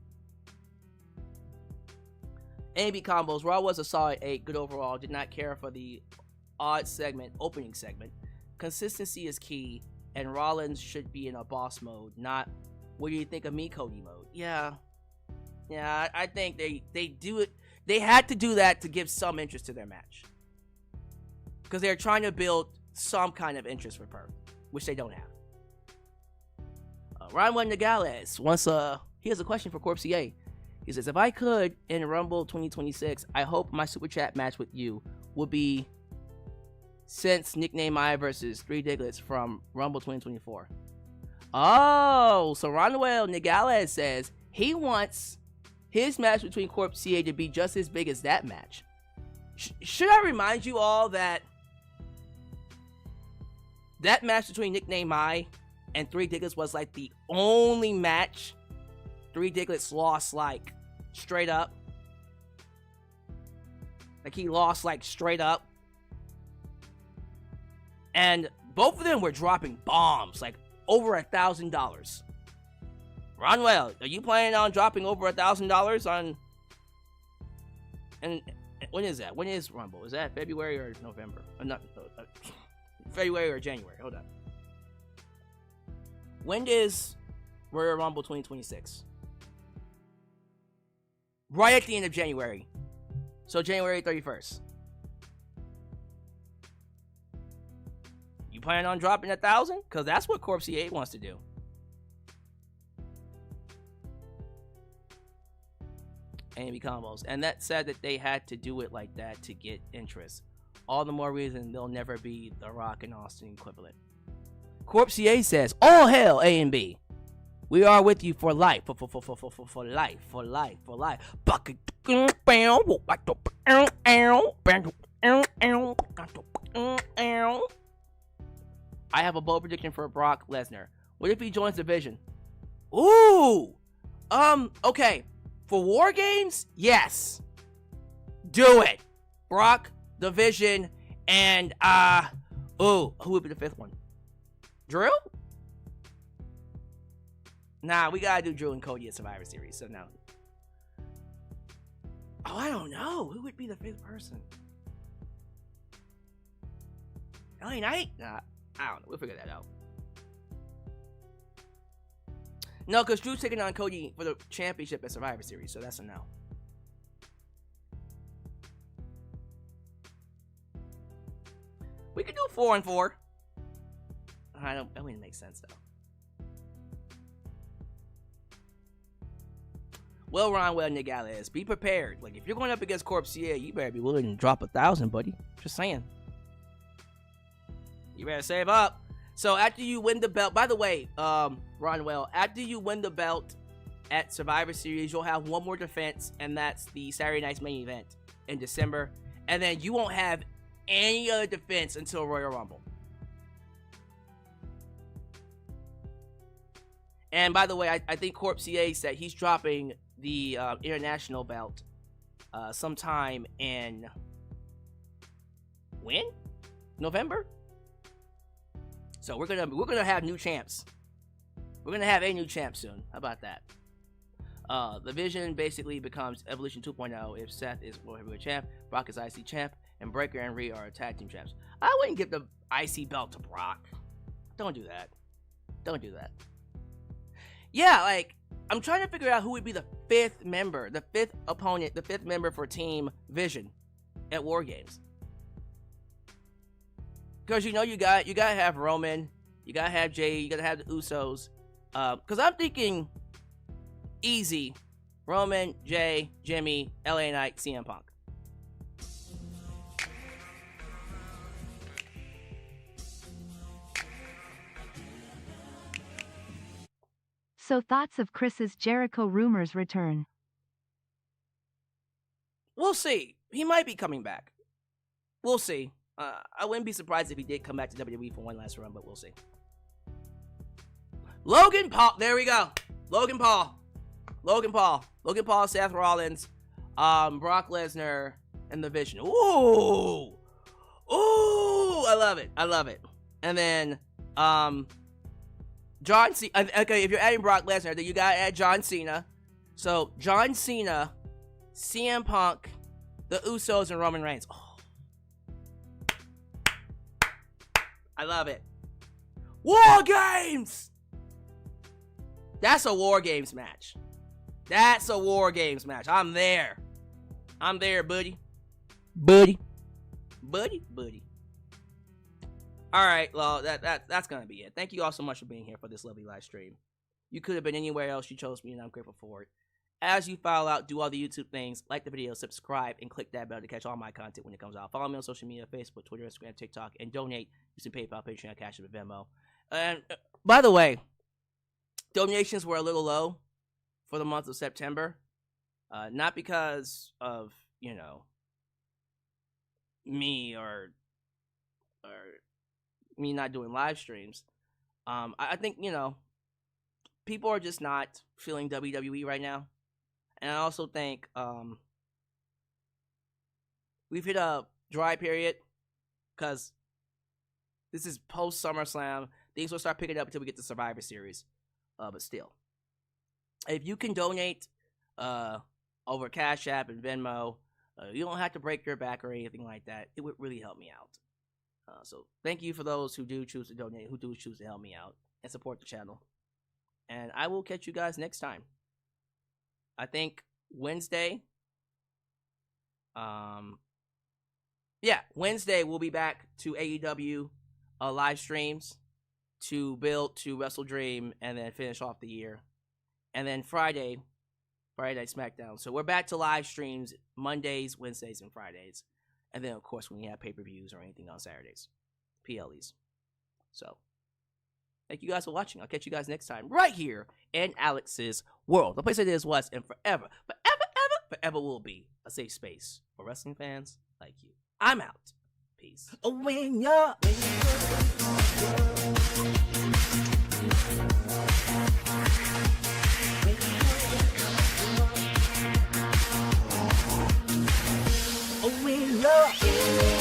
AB combos. Raw was a solid 8. Good overall. Did not care for the odd segment, opening segment. Consistency is key, and Rollins should be in a boss mode, not what do you think of me, Cody mode. Yeah, I think they do it. They had to do that to give some interest to their match, because they're trying to build some kind of interest for Perth, which they don't have. Ryan Nogales wants he has a question for Corp CA. He says, if I could in Rumble 2026, I hope my super chat match with you would be since nickname I versus 3 Diglets from Rumble 2024. Oh, so Ronald Nogales says he wants his match between Corp CA to be just as big as that match. Should I remind you all that that match between nickname I and 3 Diglets was like the only match 3 Diglets lost like straight up? Like he lost like straight up. And both of them were dropping bombs, like over $1,000. Ronwell, are you planning on dropping over $1,000 on? And when is that? When is Rumble? Is that February or November? Not February or January? Hold on. When is Royal Rumble 2026? Right at the end of January. So January 31st. You plan on dropping 1,000? Because that's what Corp C8 wants to do. Amy combos. And that said that they had to do it like that to get interest. All the more reason they'll never be the Rock and Austin equivalent. Corpsier says, all hail A and B. We are with you for life. For life. For life. For life. I have a bold prediction for Brock Lesnar. What if he joins the Division? Ooh! Okay. For War Games? Yes. Do it. Brock, Division, and, who would be the fifth one? Drew? Nah, we gotta do Drew and Cody at Survivor Series, so no. Oh, I don't know. Who would be the fifth person? LA Knight? Nah, I don't know. We'll figure that out. No, because Drew's taking on Cody for the championship at Survivor Series, so that's a no. We could do 4 and 4. That wouldn't make sense, though. Well, Ron, Nick Alice, be prepared. Like, if you're going up against Corpsier, you better be willing to drop 1,000, buddy. Just saying. You better save up. So, after you win the belt, by the way, Ronwell, after you win the belt at Survivor Series, you'll have one more defense, and that's the Saturday Night's main event in December. And then you won't have any other defense until Royal Rumble. And by the way, I think Corpsier said he's dropping the international belt sometime in when? November? So we're gonna have new champs. We're gonna have a new champ soon. How about that? The Vision basically becomes Evolution 2.0 if Seth is World Heavyweight Champ, Brock is IC Champ, and Breaker and Rhea are tag team champs. I wouldn't give the IC belt to Brock. Don't do that. Don't do that. Yeah, like, I'm trying to figure out who would be the fifth member, the fifth opponent, the fifth member for Team Vision at War Games. Because, you know, you gotta have Roman, you gotta have Jay, you gotta have the Usos. Because I'm thinking easy, Roman, Jay, Jimmy, LA Knight, CM Punk. So thoughts of Chris's Jericho rumors return. We'll see. He might be coming back. We'll see. I wouldn't be surprised if he did come back to WWE for one last run, but we'll see. Logan Paul. There we go. Logan Paul, Seth Rollins, Brock Lesnar, and the Vision. Ooh. I love it. And then, John Cena. Okay, if you're adding Brock Lesnar, then you gotta add John Cena. So, John Cena, CM Punk, the Usos, and Roman Reigns. Oh. I love it. War Games! That's a War Games match. I'm there, buddy. All right, well, that's gonna be it. Thank you all so much for being here for this lovely live stream. You could have been anywhere else. You chose me, and I'm grateful for it. As you file out, do all the YouTube things, like the video, subscribe, and click that bell to catch all my content when it comes out. Follow me on social media, Facebook, Twitter, Instagram, TikTok, and donate using PayPal, Patreon, Cash App, and Venmo. And by the way, donations were a little low for the month of September. Not because of, you know, me or me not doing live streams. I think, you know, people are just not feeling WWE right now. And I also think we've hit a dry period because this is post SummerSlam. Things will start picking up until we get to Survivor Series. But still, if you can donate over Cash App and Venmo, you don't have to break your back or anything like that. It would really help me out. So thank you for those who do choose to donate, who do choose to help me out and support the channel. And I will catch you guys next time. I think Wednesday. Wednesday we'll be back to AEW live streams to build to Wrestle Dream and then finish off the year. And then Friday Night SmackDown. So we're back to live streams Mondays, Wednesdays, and Fridays. And then, of course, when you have pay-per-views or anything on Saturdays, PLEs. So, thank you guys for watching. I'll catch you guys next time right here in Alyx's world. The place it is, was, and forever will be a safe space for wrestling fans like you. I'm out. Peace. When you're when you're